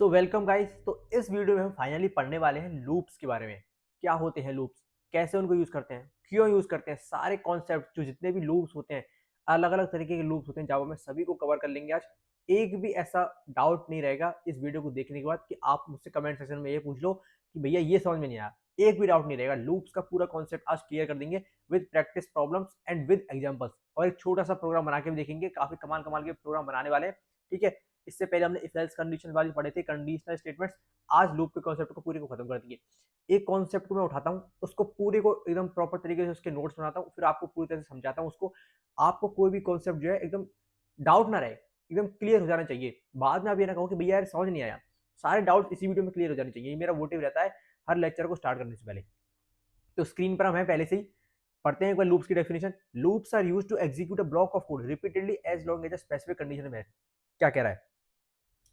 तो welcome guys. तो इस वीडियो में हम फाइनली पढ़ने वाले हैं लूप्स के बारे में। क्या होते हैं लूप्स, कैसे उनको यूज करते हैं, क्यों यूज करते हैं, सारे कॉन्सेप्ट जो जितने भी लूप्स होते हैं, अलग अलग तरीके के लूप्स होते हैं जावा में, सभी को कवर कर लेंगे आज। एक भी ऐसा डाउट नहीं रहेगा इस वीडियो को देखने के बाद कि आप मुझसे कमेंट सेक्शन में ये पूछ लो कि भैया ये समझ में नहीं आया। एक भी डाउट नहीं रहेगा, लूप्स का पूरा कॉन्सेप्ट आज क्लियर कर देंगे with practice problems and with examples. और एक छोटा सा प्रोग्राम बना के भी देखेंगे, काफी कमाल कमाल के प्रोग्राम बनाने वाले हैं। ठीक है, इससे पहले हमने इफ एल्स कंडीशन वाली पढ़े थे, कंडीशनल स्टेटमेंट्स। आज लूप के कॉन्सेप्ट को पूरे को खत्म कर दिए। एक कॉन्सेप्ट को मैं उठाता हूँ, उसको पूरे को एकदम प्रॉपर तरीके से उसके नोट्स बनाता हूँ, फिर आपको पूरी तरह से समझाता हूँ उसको। आपको कोई भी कॉन्सेप्ट जो है एकदम डाउट ना रहे, एकदम क्लियर हो जाना चाहिए। बाद में आप ये ना कहो कि भैया यार समझ नहीं आया। सारे डाउट इसी वीडियो में क्लियर हो जाने चाहिए, ये मेरा मोटिव रहता है हर लेक्चर को स्टार्ट करने से पहले। तो स्क्रीन पर हम हैं पहले से ही। पढ़ते हैं एक बार लूप्स की definition. Loops are used to execute a block of code repeatedly as long as a specific condition में। क्या कह रहा है?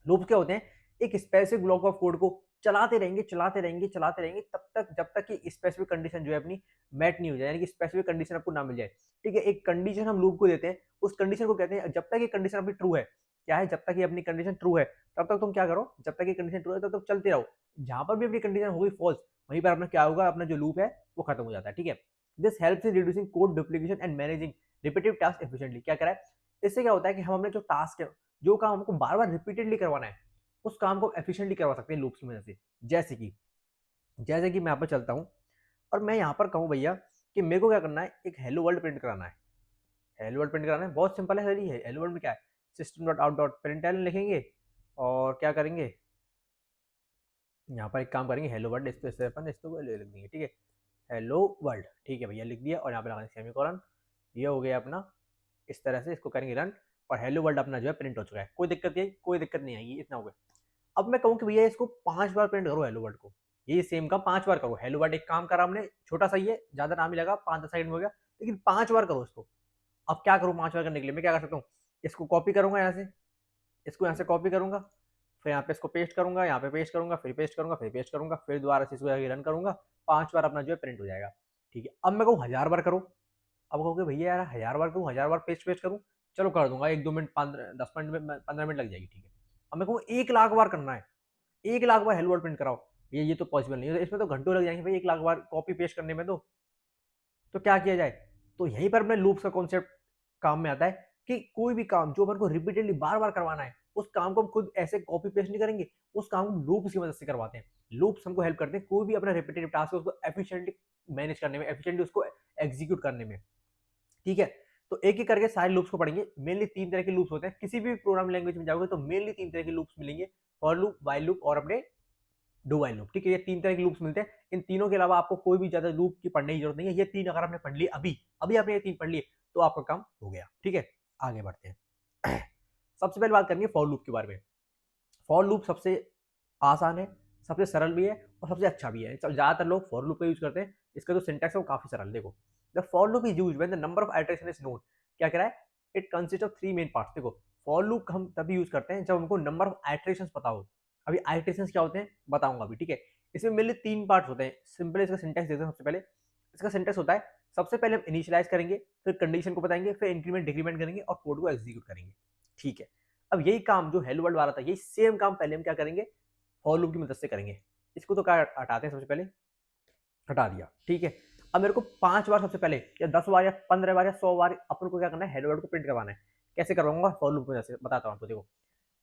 लूप्स क्या होते हैं? एक स्पेसिफिक ब्लॉक ऑफ कोड को चलाते रहेंगे चलाते रहेंगे चलाते रहेंगे तब तक जब तक कि स्पेसिफिक कंडीशन जो है अपनी मैट नहीं हो जाए, यानी कि स्पेसिफिक कंडीशन आपको ना मिल जाए। ठीक है, एक कंडीशन हम लूप को देते हैं, उस कंडीशन को कहते हैं जब तक ये कंडीशन अपनी ट्रू है। क्या है? जब तक ये अपनी कंडीशन ट्रू है तब तक तुम क्या करो, जब तक ये कंडीशन ट्रू है तब तक चलते रहो। जहां पर भी अपनी कंडीशन होगी फॉल्स, वहीं पर अपना क्या होगा, अपना जो लूप है वो खत्म हो जाता है। ठीक है, this helps in reducing code duplication and managing repetitive task efficiently. क्या करा है? इससे क्या होता है कि हम अपने जो टास्क है, जो काम हमको बार बार रिपीटेडली करवाना है, उस काम को एफिशिएंटली करवा सकते हैं लूप्स की मदद से। जैसे कि मैं यहाँ पर चलता हूँ और मैं यहाँ पर कहूँ भैया कि मेरे को क्या करना है, एक हेलो वर्ल्ड प्रिंट कराना है। हेलो वर्ल्ड प्रिंट कराना है, बहुत सिंपल है सर। ये हेलो वर्ल्ड में क्या है, system dot out dot println लिखेंगे और क्या करेंगे, यहाँ पर एक काम करेंगे, हेलो वर्ल्ड इस पे अपन इसको लिख देंगे। ठीक है, हेलो वर्ल्ड, ठीक है भैया लिख दिया, और यहाँ पे लगाएंगे सेमीकोलन। ये हो गया अपना। इस तरह से इसको करेंगे रन, और हेलो वर्ल्ड अपना जो है प्रिंट हो चुका है। कोई दिक्कत नहीं आएगी, इतना हो गया। अब मैं कहूँ कि भैया इसको 5 बार प्रिंट करो हेलो वर्ल्ड को, ये सेम का 5 बार करो। हेलो वर्ल्ड एक काम करा हमने, छोटा सा ही है, ज्यादा नाम ही लगा, 5-10 सेकंड में हो गया, लेकिन 5 बार करो इसको। अब क्या करूँ 5 बार करने के लिए? मैं क्या कर सकता हूँ, इसको कॉपी करूंगा यहाँ से, इसको यहाँ से कॉपी करूंगा, फिर यहाँ पे इसको पेस्ट करूंगा, यहाँ पे पेस्ट करूंगा, फिर पेस्ट करूंगा, फिर पेस्ट करूंगा, फिर दोबारा से इसको रन करूंगा। 5 बार अपना जो है प्रिंट हो जाएगा। ठीक है, अब मैं कहूँ 1000 बार करो। अब कहोगे भैया यार 1000 बार करूँ, 1000 बार पेस्ट पेस्ट करूँ, चलो कर दूंगा, 1-2 मिनट, 10 मिनट में, 15 मिनट लग जाएगी। ठीक है, अब मैं कहूँ 1 लाख बार करना है, 1 लाख बार हेलो वर्ड प्रिंट कराओ, ये तो पॉसिबल नहीं है, इसमें तो घंटों लग जाएंगे भाई 1 लाख बार कॉपी पेस्ट करने में। तो क्या किया जाए? तो यहीं पर अपने लूप्स का कॉन्सेप्ट काम में आता है कि कोई भी काम जो अपन को रिपीटेडली बार बार करवाना है, उस काम को हम खुद ऐसे कॉपी पेस्ट नहीं करेंगे, उस काम को लूप्स की मदद से करवाते हैं। लूप्स हमको हेल्प करते हैं कोई भी अपना रिपीटेटिव टास्क है उसको एफिशिएंटली मैनेज करने में, एफिशिएंटली उसको एग्जीक्यूट करने में। ठीक है, तो एक एक करके सारे लूप्स को पढ़ेंगे। मेनली 3 तरह के लूप्स होते हैं, किसी भी प्रोग्रामिंग लैंग्वेज में जाओगे तो मेनली 3 तरह के लूप्स मिलेंगे, फॉर लूप, व्हाइल लूप और अपने डू वाइल लूप। ठीक है, ये 3 तरह के लूप्स मिलते हैं। इन तीनों के अलावा आपको कोई भी ज्यादा लूप की पढ़ने की जरूरत नहीं है। ये 3 अगर आपने पढ़ लिए, अभी अभी आपने ये 3 पढ़ लिए, तो आपका काम हो गया। ठीक है, आगे बढ़ते हैं। सबसे पहले बात करेंगे फॉर लूप के बारे में। फॉर लूप सबसे आसान है, सबसे सरल भी है और सबसे अच्छा भी है। ज्यादातर लोग फॉर लूप का यूज करते हैं। इसका जो सिंटैक्स है वो काफी सरल। देखो, the for loop is used when the number of iteration is known. क्या कह रहा है? It consist of 3 main parts. देखो, फॉर लूप हम तभी यूज करते हैं जब हमको नंबर ऑफ आइटरेशन पता हो। अभी आइटरेशन क्या होते हैं बताऊंगा अभी। ठीक है, इसमें मेनली 3 पार्ट्स होते हैं। सिंपल इसका सिंटैक्स देखते हैं। सबसे पहले इसका सिंटैक्स होता है, सबसे पहले हम इनिशियलाइज करेंगे, फिर कंडीशन को बताएंगे, फिर इंक्रीमेंट डिक्रीमेंट करेंगे और कोड को एग्जीक्यूट करेंगे। ठीक है, अब यही काम जो हेलो वर्ल्ड वाला था, यही सेम काम पहले हम क्या करेंगे, फॉर लूप की मदद से करेंगे। इसको तो क्या हटाते हैं, सबसे पहले हटा दिया। ठीक है, अब मेरे को 5 बार सबसे पहले, या 10 बार या 15 बार या 100 बार अपन को क्या करना है, हेलो वर्ल्ड को प्रिंट करवाना है। कैसे करवाऊंगा? फॉर लूप में, जैसे बताता हूँ आपको। देखो,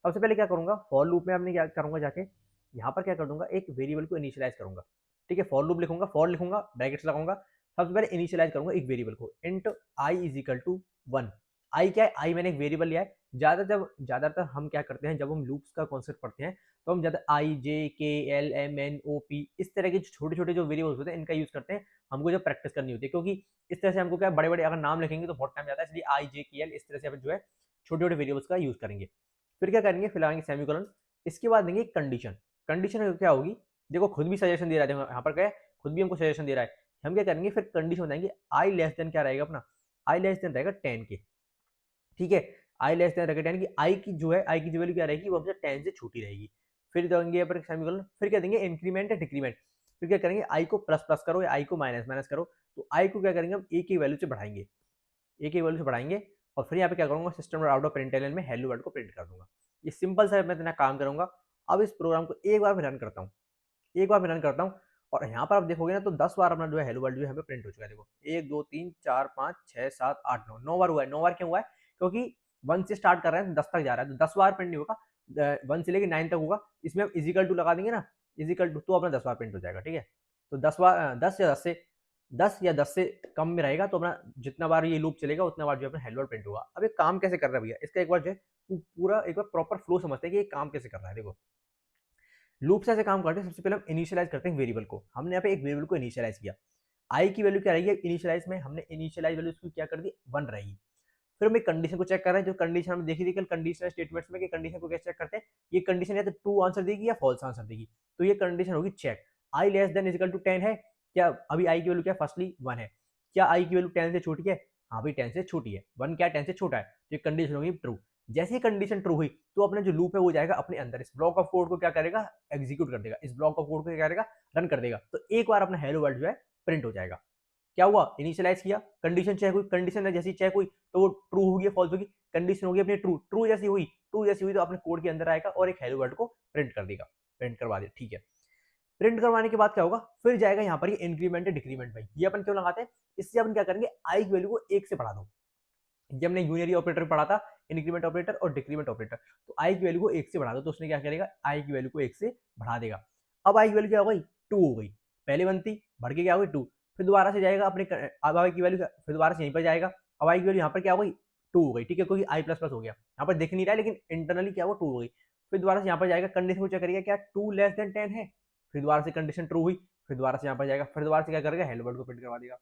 सबसे पहले क्या करूंगा, फॉर लूप में हमने क्या करूंगा, जाके यहाँ पर क्या कर दूंगा, एक वेरिएबल को इनिशियलाइज करूंगा। ठीक है, फॉर लूप लिखूंगा, फॉर लिखूंगा, ब्रैकेट्स लगाऊंगा, सबसे पहले इनिशियलाइज करूंगा एक वेरिएबल को, int I is equal to 1। I क्या है? आई मैंने एक वेरिएबल लिया है। ज्यादातर हम क्या करते हैं, जब हम लूप्स का कॉन्सेप्ट पढ़ते हैं, तो हम ज्यादा i j k l m n o p इस तरह के छोटे छोटे जो वेरिएबल्स होते हैं इनका यूज करते हैं। हमको जब प्रैक्टिस करनी होती है, क्योंकि इस तरह से हमको क्या बड़े बड़े अगर नाम लिखेंगे तो बहुत टाइम जाता है, इसलिए आई जे के एल इस तरह से अपन जो है छोटे छोटे वेरिएबल्स का यूज करेंगे। फिर क्या करेंगे, फिर लगाएंगे सेमीकोलन। इसके बाद देंगे कंडीशन। कंडीशन क्या होगी? देखो, खुद भी सजेशन दे रहा है, यहाँ पर क्या है, खुद भी हमको सजेशन दे रहा है। हम क्या करेंगे, फिर कंडीशन बताएंगे, आई लेस देन क्या रहेगा अपना, आई लेस देन रहेगा 10 के। ठीक है, आई लेस देन रहेगा 10 की। आई की जो है, आई की जो वैल्यू क्या रहेगी, वो हमसे 10 से छोटी रहेगी। फिर देंगे अपन सेमीकोलन, फिर क्या देंगे, इंक्रीमेंट या डिक्रीमेंट। फिर क्या करेंगे, आई को प्लस प्लस करो या आई को माइनस माइनस करो। तो आई को क्या करेंगे हम, ए की वैल्यू से बढ़ाएंगे, ए की वैल्यू से बढ़ाएंगे, और फिर यहाँ पे क्या करूंगा, सिस्टम आउट ऑफ प्रिंट में हेलो वर्ड को प्रिंट कर दूंगा। ये सिंपल सा मैं इतना काम करूंगा अब इस प्रोग्राम को एक बार मैं रन करता हूँ, एक बार मैं रन करता हूँ और यहाँ पर आप देखोगे ना तो 10 बार अपना जो है हेलो वर्ल्ड जो है हमें प्रिंट हो चुका है। देखो 1 2 3 4 5 6 7 8 9 9 बार हुआ है। 9 बार क्यों हुआ है? क्योंकि 1 से स्टार्ट कर रहे हैं तो 10 तक जा रहा है, तो 10 बार प्रिंट नहीं होगा, 1 से लेके 9 तक होगा। इसमें हम इज़िकल टू लगा देंगे ना, इज़िकल टू, तो अपना 10 बार प्रिंट हो जाएगा, ठीक है? तो 10 बार 10 या 10 से कम में रहेगा तो अपना जितना बार ये लूप चलेगा उतना बार जो है अपना हेलो वर्ल्ड प्रिंट होगा। अब ये काम कैसे कर रहा है भैया? इसका एक बार जो है पूरा एक बार प्रॉपर फ्लो समझते हैं कि ये काम कैसे कर रहा है। देखो लूप्स ऐसे काम करते हैं, सबसे पहले हम इनिशियलाइज करते हैं वेरिएबल को। हमने यहाँ पे एक वेरिएबल को इनिशियलाइज किया, आई की वैल्यू क्या रहेगी इनिशियलाइज में, हमने इनिशियलाइज वैल्यू उसकी क्या कर दी 1 रहेगी। फिर हम एक कंडीशन को चेक कर रहे हैं, जो कंडीशन हमने देखी थी कल कंडीशनल स्टेटमेंट्स में कि कंडीशन को कैसे चेक करते हैं, ये कंडीशन या तो ट्रू आंसर देगी या फॉल्स आंसर देगी। तो ये कंडीशन होगी check, i less than equal to 10 है क्या? अभी आई की वैल्यू क्या फर्स्टली 1 है, क्या आई की वैल्यू 10 से छोटी है? हाँ भाई 10 से छोटी है, 1 क्या 10 से छोटा है, तो ये कंडीशन होगी ट्रू। जैसे ही कंडीशन ट्रू हुई तो अपना जो लूप है वो जाएगा अपने अंदर, इस ब्लॉक ऑफ कोड को क्या करेगा एग्जीक्यूट कर देगा, इस ब्लॉक ऑफ कोड को क्या करेगा रन कर देगा। तो एक बार अपना हेलो वर्ल्ड जो है प्रिंट हो जाएगा। क्या हुआ? इनिशियलाइज किया, कंडीशन चेक हुई, कंडीशन जैसी चेक हुई तो वो ट्रू होगी या फॉल्स होगी, कंडीशन होगी अपनी ट्रू, ट्रू जैसी हुई तो अपने कोड के अंदर आएगा और एक हेलो वर्ल्ड को प्रिंट कर देगा, प्रिंट करवा दे, ठीक है। प्रिंट करवाने के बाद क्या होगा, फिर जाएगा यहाँ पर ये इंक्रीमेंट डिक्रीमेंट भाई, ये अपन क्यों लगाते हैं? इससे अपन क्या करेंगे, आई की वैल्यू को 1 से बढ़ा दो। ये हमने यूनियरी ऑपरेटर पढ़ा था, इंक्रीमेंट ऑपरेटर और डिक्रीमेंट ऑपरेटर, तो आई की वैल्यू को 1 से बढ़ा दो तो उसने क्या करेगा, आई की वैल्यू को 1 से बढ़ा देगा। अब आई की वैल्यू क्या हो गई 2 हो गई, पहले 1 थी बढ़ के क्या हो गई 2, फिर दोबारा से जाएगा अपने अब आई की वैल्यू फिर दोबारा से यहीं पर जाएगा, अब आई की वैल्यू यहाँ पर क्या हो गई 2 हो गई, ठीक है, क्योंकि आई प्लस प्लस हो गया, यहाँ पर दिख नहीं रहा है लेकिन इंटरनली क्या वो 2 हो गई। फिर दोबारा से यहाँ पर जाएगा, कंडीशन को चेक करेगा क्या 2 लेस देन 10 है, फिर दोबारा से कंडीशन ट्रू हुई, फिर दोबारा से यहाँ पर जाएगा, फिर दोबारा से क्या करेगा हेलो वर्ल्ड को प्रिंट करवा देगा।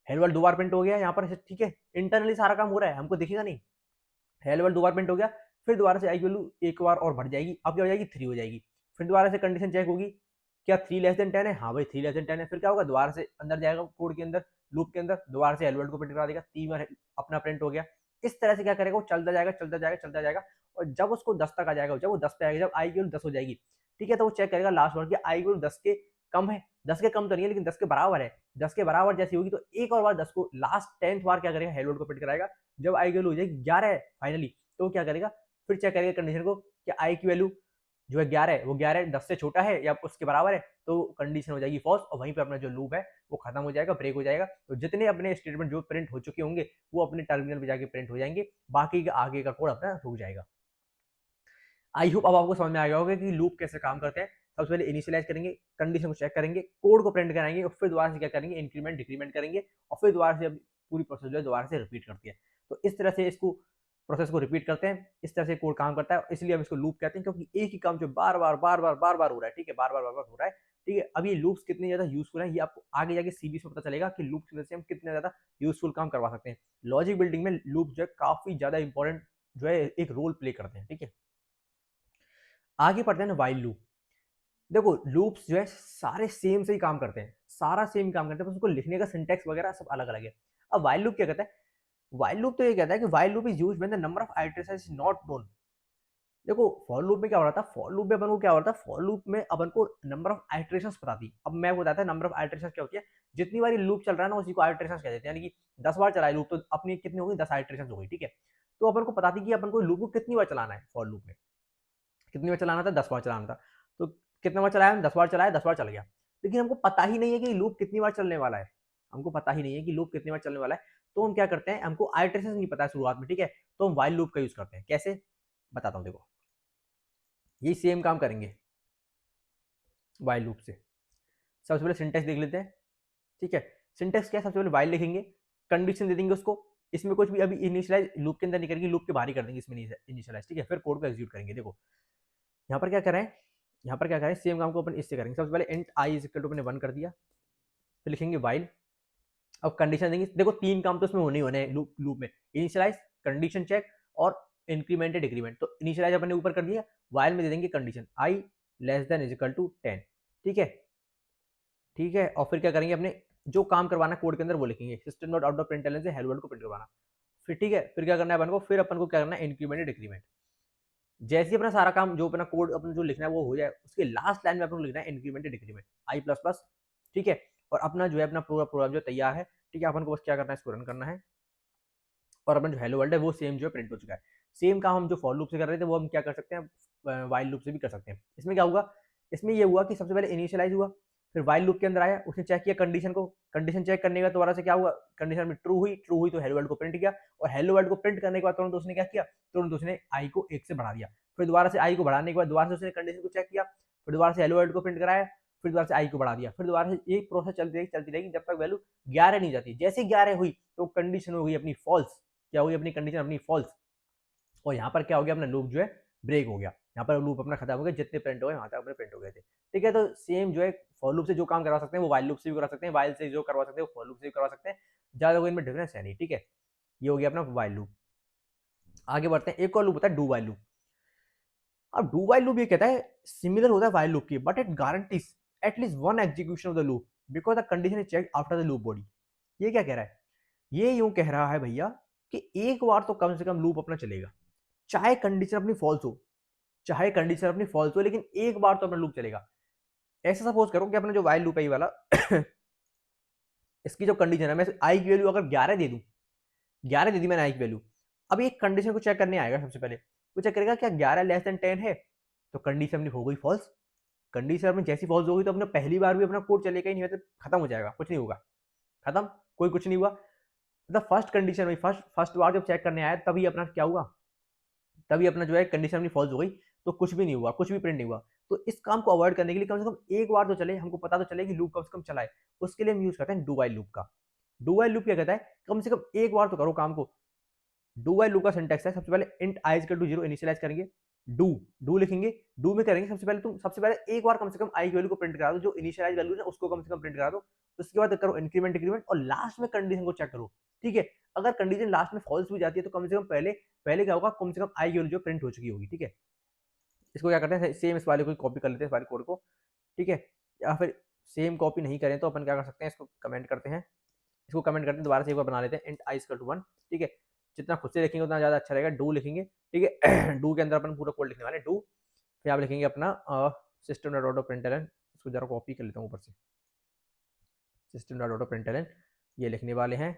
हेलो वर्ल्ड 2 बार प्रिंट हो गया यहाँ पर, ठीक है, इंटरनली सारा काम हो रहा है, हमको दिखेगा नहीं। हेलो वर्ल्ड 2 बार प्रिंट हो गया, फिर दोबारा से आई की वैल्यू एक बार और बढ़ जाएगी, अब क्या हो जाएगी 3 हो जाएगी, फिर दोबारा से कंडीशन चेक होगी, क्या 3 लेस देन 10 है? हाँ भाई 3 लेस देन 10 है, फिर क्या होगा दोबारा से अंदर जाएगा कोड के अंदर, लूप के अंदर, दोबारा से हेलो वर्ल्ड को प्रिंट करा देगा, 3 बार अपना प्रिंट हो गया। इस तरह से क्या करेगा वो चलता जाएगा चलता जाएगा चलता जाएगा, और जब उसको 10 तक आ जाएगा, जब वो 10 पे आएगा, जब आई की वैल्यू 10 हो जाएगी, ठीक है, तो वो चेक करेगा लास्ट वर्ड की आई की वैल्यू 10 के कम है, 10 के कम तो नहीं है लेकिन 10 के बराबर है, 10 के बराबर जैसी होगी तो एक और बार 10 को लास्ट 10th बार क्या करेगा हेलो वर्ल्ड को प्रिंट कराएगा। जब आई की वैल्यू हो जाएगी 11 है फाइनली, तो क्या करेगा फिर चेक करेगा कंडीशन को कि आई की वैल्यू जो है 11 है, वो 11 10 से छोटा है या उसके बराबर है, तो कंडीशन हो जाएगी फॉल्स और वहीं पे अपना जो लूप है वो खत्म हो जाएगा, ब्रेक हो जाएगा। तो जितने अपने स्टेटमेंट जो प्रिंट हो चुके होंगे वो अपने टर्मिनल पे जाके प्रिंट हो जाएंगे, बाकी का आगे का कोड अपना रुक जाएगा। आई होप अब आपको समझ में आ गया होगा कि लूप कैसे काम करते हैं। सबसे पहले इनिशियलाइज करेंगे, कंडीशन को चेक करेंगे, कोड को प्रिंट कराएंगे और फिर दोबारा से क्या करेंगे इंक्रीमेंट डिक्रीमेंट करेंगे और फिर दोबारा से पूरी प्रोसेस जो है दोबारा से रिपीट करती है। तो इस तरह से इसको प्रोसेस को रिपीट करते हैं, इस तरह से कोड काम करता है, इसलिए हम इसको लूप कहते हैं क्योंकि एक ही काम जो बार बार हो रहा है, ठीक है, बार बार हो रहा है, ठीक है। अब ये लूप्स कितने ज्यादा यूजफुल है ये आपको आगे जाके सीबीएस में पता चलेगा कि लूप्स की वजह से हम कितने ज्यादा यूजफुल काम करवा सकते हैं। लॉजिक बिल्डिंग में लूप जो है काफी ज्यादा इंपॉर्टेंट जो है एक रोल प्ले करते हैं, ठीक है। आगे पढ़ते हैं ना वाइल लूप। देखो लूप्स जो है सारे सेम से ही काम करते हैं, सारा सेम काम करते हैं, बस उसको लिखने का सिंटेक्स वगैरह सब अलग अलग है। अब वाइल लूप क्या कहता है? वाइल लूप तो ये कहता है कि while loop is used when the number of iterations is not known. देखो फॉर लूप में क्या हो रहा था, फॉर लूप में अपन को क्या हो रहा था, फॉर लूप में अपन को नंबर ऑफ आइटरेशंस पता थी। अब मैं बताता नंबर ऑफ आइटरेशंस क्या होती है, जितनी बार लूप चल रहा है ना उसी को आइटरेशंस कह देते हैं, यानी कि 10 बार चला है लूप तो अपनी कितनी हो गई 10 आइटरेशंस हो गई, ठीक है। तो अपन को पता थी कि अपन को लूप को कितनी बार चलाना है, फॉर लूप में कितनी बार चलाना था 10 बार चलाना था, तो कितने बार चलाया 10 बार चलाया 10 बार चल गया। लेकिन हमको पता ही नहीं है कि लूप कितनी बार चलने वाला है, हमको पता ही नहीं है कि लूप कितनी बार चलने वाला है। तो हम क्या करते हैं, हमको आइटरेशन नहीं पता है शुरुआत में, ठीक है, तो हम वाइल लूप का यूज करते हैं। कैसे बताता हूँ, देखो यही सेम काम करेंगे वाइल लूप से। सबसे पहले सिंटेक्स देख लेते हैं, ठीक है। सिंटेक्स क्या है, सबसे पहले वाइल लिखेंगे, कंडीशन दे देंगे उसको, इसमें कुछ भी अभी इनिशियलाइज लूप के अंदर नहीं करेंगे, लूप के बाहर ही कर देंगे इसमें इनिशियलाइज, ठीक है। फिर कोड को एग्जीक्यूट करेंगे। देखो यहाँ पर क्या करें, यहाँ पर क्या करें, सेम काम को अपन इससे करेंगे। सबसे पहले int I is equal to अपने 1 कर दिया, फिर लिखेंगे वाइल। अब कंडीशन देंगे, देखो 3 काम तो इसमें होने ही होने हैं लूप में, इनिशियलाइज, कंडीशन चेक और इंक्रीमेंट डिक्रीमेंट। तो इनिशियलाइज अपन ने ऊपर कर दिया, वाइल में दे देंगे condition i less than is equal to 10, ठीक है, ठीक है। और फिर क्या करेंगे, अपने जो काम करवाना कोड के अंदर वो लिखेंगे, system dot out of println से हेलो वर्ल्ड को प्रिंट करवाना। फिर ठीक है, फिर क्या करना है अपन को, फिर अपन को क्या करना है इंक्रीमेंट डिक्रीमेंट। जैसे ही अपना सारा काम जो अपना कोड अपन जो लिखना है वो हो जाए, उसके लास्ट लाइन में अपन को लिखना है इंक्रीमेंट डिक्रीमेंट आई प्लस प्लस, ठीक है। और अपना जो है अपना पूरा प्रोग्राम जो तैयार है, ठीक है। अपन को बस क्या करना है, इसको रन करना है और अपन जो हेलो वर्ल्ड है वो सेम जो है प्रिंट हो चुका है। सेम काम हम जो फॉर लूप से कर रहे थे वो हम क्या कर सकते हैं, वाइल लूप से भी कर सकते हैं। इसमें क्या हुआ, इसमें ये हुआ कि सबसे पहले इनिशियलाइज हुआ, फिर वाइल लूप के अंदर आया, उसने चेक किया कंडीशन को, कंडीशन चेक करने के बाद दोबारा से क्या हुआ, कंडीशन में ट्रू हुई तो हेलो वर्ल्ड को प्रिंट किया, और हेलो वर्ल्ड को प्रिंट करने के बाद तुरंत उसने क्या किया, तुरंत उसने आई को 1 से बढ़ा दिया, फिर दोबारा से आई को बढ़ाने के बाद दोबारा से उसने कंडीशन को चेक किया, फिर दोबारा से हेलो वर्ल्ड को प्रिंट कराया, फिर दोबारा से आई को बढ़ा दिया, फिर दोबारा से एक प्रोसेस चलती रहेगी जब तक वैल्यू 11 नहीं जाती। जैसे 11 हुई तो कंडीशन हो गई अपनी फॉल्स, क्या हुई अपनी कंडीशन अपनी फॉल्स, और यहाँ पर क्या हो गया, अपना लूप जो है ब्रेक हो गया, यहाँ पर लूप अपना खत्म हो गया, जितने प्रिंट हो गए वहां तक अपने प्रिंट हो गए थे। ठीक है, तो सेम जो है फॉर लूप से जो काम करवा सकते हैं वो वाइल लूप से भी करा सकते हैं, वाइल से जो करवा सकते हैं वो फॉर लूप से भी करवा सकते हैं, ज्यादा कोई इनमें डिफरेंस है नहीं। ठीक है, ये हो गया अपना वाइल लूप। आगे बढ़ते हैं, एक और लूप होता है डू वाइल लूप। अब डू वाइल लूप ये कहता है सिमिलर होता है वाइल लूप की, but it guarantees at least one execution of the loop because the condition is checked after the loop body. ये क्या कह रहा है, ये यूं कह रहा है भैया कि एक बार तो कम से कम लूप अपना चलेगा, चाहे कंडीशन अपनी फॉल्स हो, चाहे कंडीशन अपनी फॉल्स हो, लेकिन एक बार तो अपना लूप चलेगा। ऐसा सपोज करो कि अपना जो वाइल लूप है ये वाला इसकी जो कंडीशन है, मैं आई की वैल्यू अगर 11 दे दूं, 11 दे दी मैंने आई की वैल्यू, अब एक कंडीशन को चेक करने आएगा, सबसे पहले वो चेक करेगा क्या 11 लेस देन 10 है, तो कंडीशन अपनी हो गई फॉल्स, कंडीशन अपनी जैसी फॉल्स होगी तो अपने पहली बार भी अपना कोड चलेगा ही नहीं, मतलब खत्म हो जाएगा, कुछ नहीं होगा, खत्म, कोई कुछ नहीं हुआ। मतलब फर्स्ट कंडीशन में फर्स्ट बार जब चेक करने आया तभी अपना क्या हुआ, तभी अपना जो है कंडीशन अपनी फॉल्स हो गई, तो कुछ भी नहीं हुआ, कुछ भी प्रिंट नहीं हुआ। तो इस काम को अवॉइड करने के लिए कम से कम एक बार तो चले, हमको पता तो चले कि लूप कम से कम चलाए, उसके लिए हम यूज करते हैं डू वाइल लूप का। डू वाइल लूप क्या कहता है, कम से कम एक बार तो करो काम को। डू वाइल लूप का सिंटैक्स है, सबसे पहले int I equal to 0 initialise करेंगे, डू डू लिखेंगे, डू में करेंगे सबसे पहले तुम सबसे पहले एक बार कम से कम आई की वैल्यू को प्रिंट करा दो, जो इनिशियलाइज वैल्यू है उसको कम से कम प्रिंट करा दो, उसके बाद करो इंक्रीमेंट डिक्रीमेंट, और लास्ट में कंडीशन को चेक करो। ठीक है, अगर कंडीशन लास्ट में फॉल्स भी जाती है तो कम से कम पहले पहले क्या होगा, कम से कम आई की वैल्यू जो प्रिंट हो चुकी होगी। ठीक है, इसको क्या करते हैं, सेम इस वाले को कॉपी कर लेते हैं, इस वाले कोड को। ठीक है, या फिर सेम कॉपी नहीं करें तो अपन क्या कर सकते हैं, इसको कमेंट करते हैं, इसको कमेंट करते हैं, दोबारा से एक बार बना लेते हैं इंट आई इक्वल टू 1। ठीक है, जितना खुद से लिखेंगे उतना ज़्यादा अच्छा रहेगा, डू लिखेंगे। ठीक है डू के अंदर अपन पूरा कोड लिखने वाले डू, फिर आप लिखेंगे अपना सिस्टम डॉट आउट प्रिंटलन, इसको जरा कॉपी कर लेता हूँ ऊपर से, सिस्टम डॉट आउट प्रिंटलन ये लिखने वाले हैं।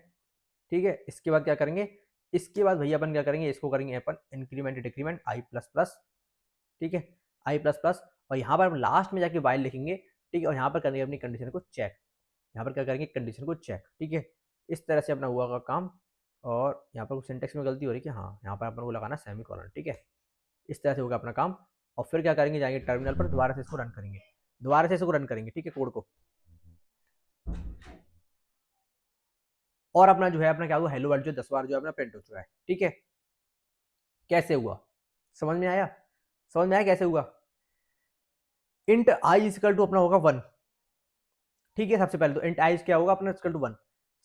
ठीक है, इसके बाद क्या करेंगे, इसके बाद भैया अपन क्या करेंगे, इसको करेंगे अपन इंक्रीमेंट डिक्रीमेंट आई प्लस प्लस। ठीक है, आई प्लस प्लस, और यहाँ पर लास्ट में जाके वाइल लिखेंगे। ठीक है, और यहाँ पर करेंगे अपनी कंडीशन को चेक, यहाँ पर क्या करेंगे कंडीशन को चेक। ठीक है, इस तरह से अपना हुआ का काम, और यहाँ पर सिंटेक्स में गलती हो रही है कि हाँ यहाँ पर अपन को लगाना सेमी कॉलन। ठीक है, इस तरह से होगा अपना काम, और फिर क्या करेंगे, जाएंगे टर्मिनल पर, दोबारा से इसको रन करेंगे, दोबारा से इसको रन करेंगे। ठीक है, कोड को, और अपना जो है अपना क्या हुआ, हेलो वर्ल्ड जो 10 बार जो है अपना प्रिंट हो चुका है। ठीक है, कैसे हुआ, समझ में आया, समझ में आया कैसे हुआ। इंट आई इक्वल टू अपना होगा 1। ठीक है, सबसे पहले तो इंट आई क्या होगा अपना इक्वल टू 1।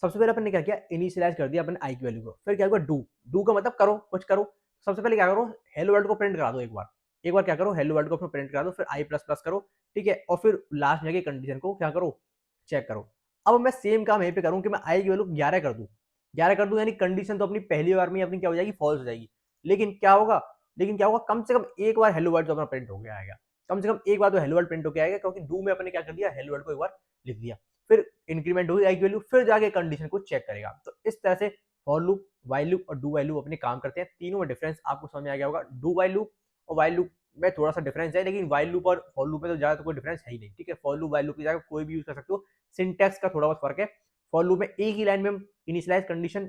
सबसे पहले अपन ने क्या किया, इनिशियलाइज कर दिया अपन आई की वैल्यू को, फिर क्या हुआ डू, डू का मतलब करो, कुछ करो। सबसे पहले क्या करो, हेलो वर्ल्ड को प्रिंट करा दो, एक बार क्या करो, हेलो वर्ल्ड को अपना प्रिंट करा दो, फिर आई प्लस प्लस करो। ठीक है, और फिर लास्ट में जाके कंडीशन को क्या करो, चेक करो। अब मैं सेम काम यहीं पे करूँ कि मैं आई की वैल्यू 11 कर दूं, 11 कर दूं, यानी कंडीशन तो अपनी पहली बार में अपनी क्या हो जाएगी, फॉल्स हो जाएगी। लेकिन क्या होगा, लेकिन क्या होगा, कम से कम एक बार हेलो वर्ल्ड तो अपना प्रिंट हो गया आएगा, कम से कम एक बार तो हेलो वर्ल्ड प्रिंट हो गया आएगा, क्योंकि डू में अपने क्या कर दिया, हेलो वर्ल्ड को एक बार लिख दिया, फिर इंक्रीमेंट होगी आई की वैल्यू, फिर जाके कंडीशन को चेक करेगा। तो इस तरह से फॉर लूप, वाइल लूप और डू वाइल लूप अपने काम करते हैं। तीनों में डिफरेंस आपको समझ में आ गया होगा। डू वाइल लूप और वाइल लूप में थोड़ा सा डिफरेंस है, लेकिन वाइल लूप और फॉर लूप में तो ज्यादा तो कोई डिफरेंस है ही नहीं। ठीक है, फॉर लूप वाइल लूप की जगह कोई भी यूज कर सकते हो, सिंटैक्स का थोड़ा बहुत फर्क है। फॉर लूप में एक ही लाइन में हम इनिशियलाइज कंडीशन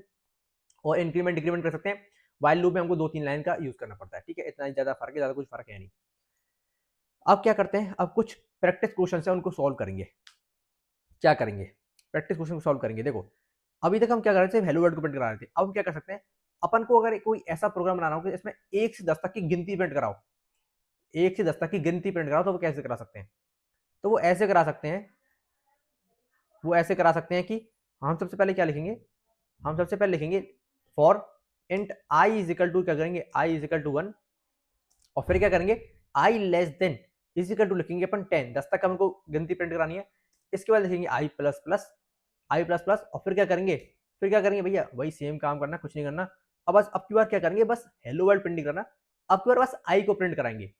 और इंक्रीमेंट डिक्रीमेंट कर सकते हैं, वाइल लूप में हमको 2-3 लाइन का यूज करना पड़ता है। ठीक है, इतना ज्यादा फर्क है, ज्यादा कुछ फर्क है नहीं। अब क्या करते हैं, अब कुछ प्रैक्टिस क्वेश्चन है उनको सॉल्व करेंगे। क्या करेंगे, प्रैक्टिस क्वेश्चन को सॉल्व करेंगे। देखो, अभी तक हम क्या कर रहे थे, हेलो वर्ल्ड को प्रिंट करा रहे थे। अब हम क्या कर सकते हैं, अपन को अगर कोई ऐसा प्रोग्राम बनाना हो कि इसमें 1 से 10 तक की गिनती प्रिंट कराओ, 1 से 10 तक की गिनती प्रिंट कराओ, तो वो कैसे करा सकते हैं, तो वो ऐसे करा सकते हैं, वो ऐसे करा सकते हैं कि हम सबसे पहले क्या लिखेंगे, हम सबसे पहले लिखेंगे for int I is equal to, क्या करेंगे, आई इज इक्वल टू 1, और फिर क्या करेंगे, I less than is equal to लिखेंगे अपन 10, 10 तक हमको गिनती प्रिंट करानी है। इसके बाद लिखेंगे i plus plus, I plus plus, और फिर क्या करेंगे, फिर क्या करेंगे भैया, वही सेम काम करना, कुछ नहीं करना। अब बस अब की बार क्या करेंगे, बस हेलो वर्ल्ड प्रिंट नहीं करना, अब की बार बस आई को प्रिंट कराएंगे।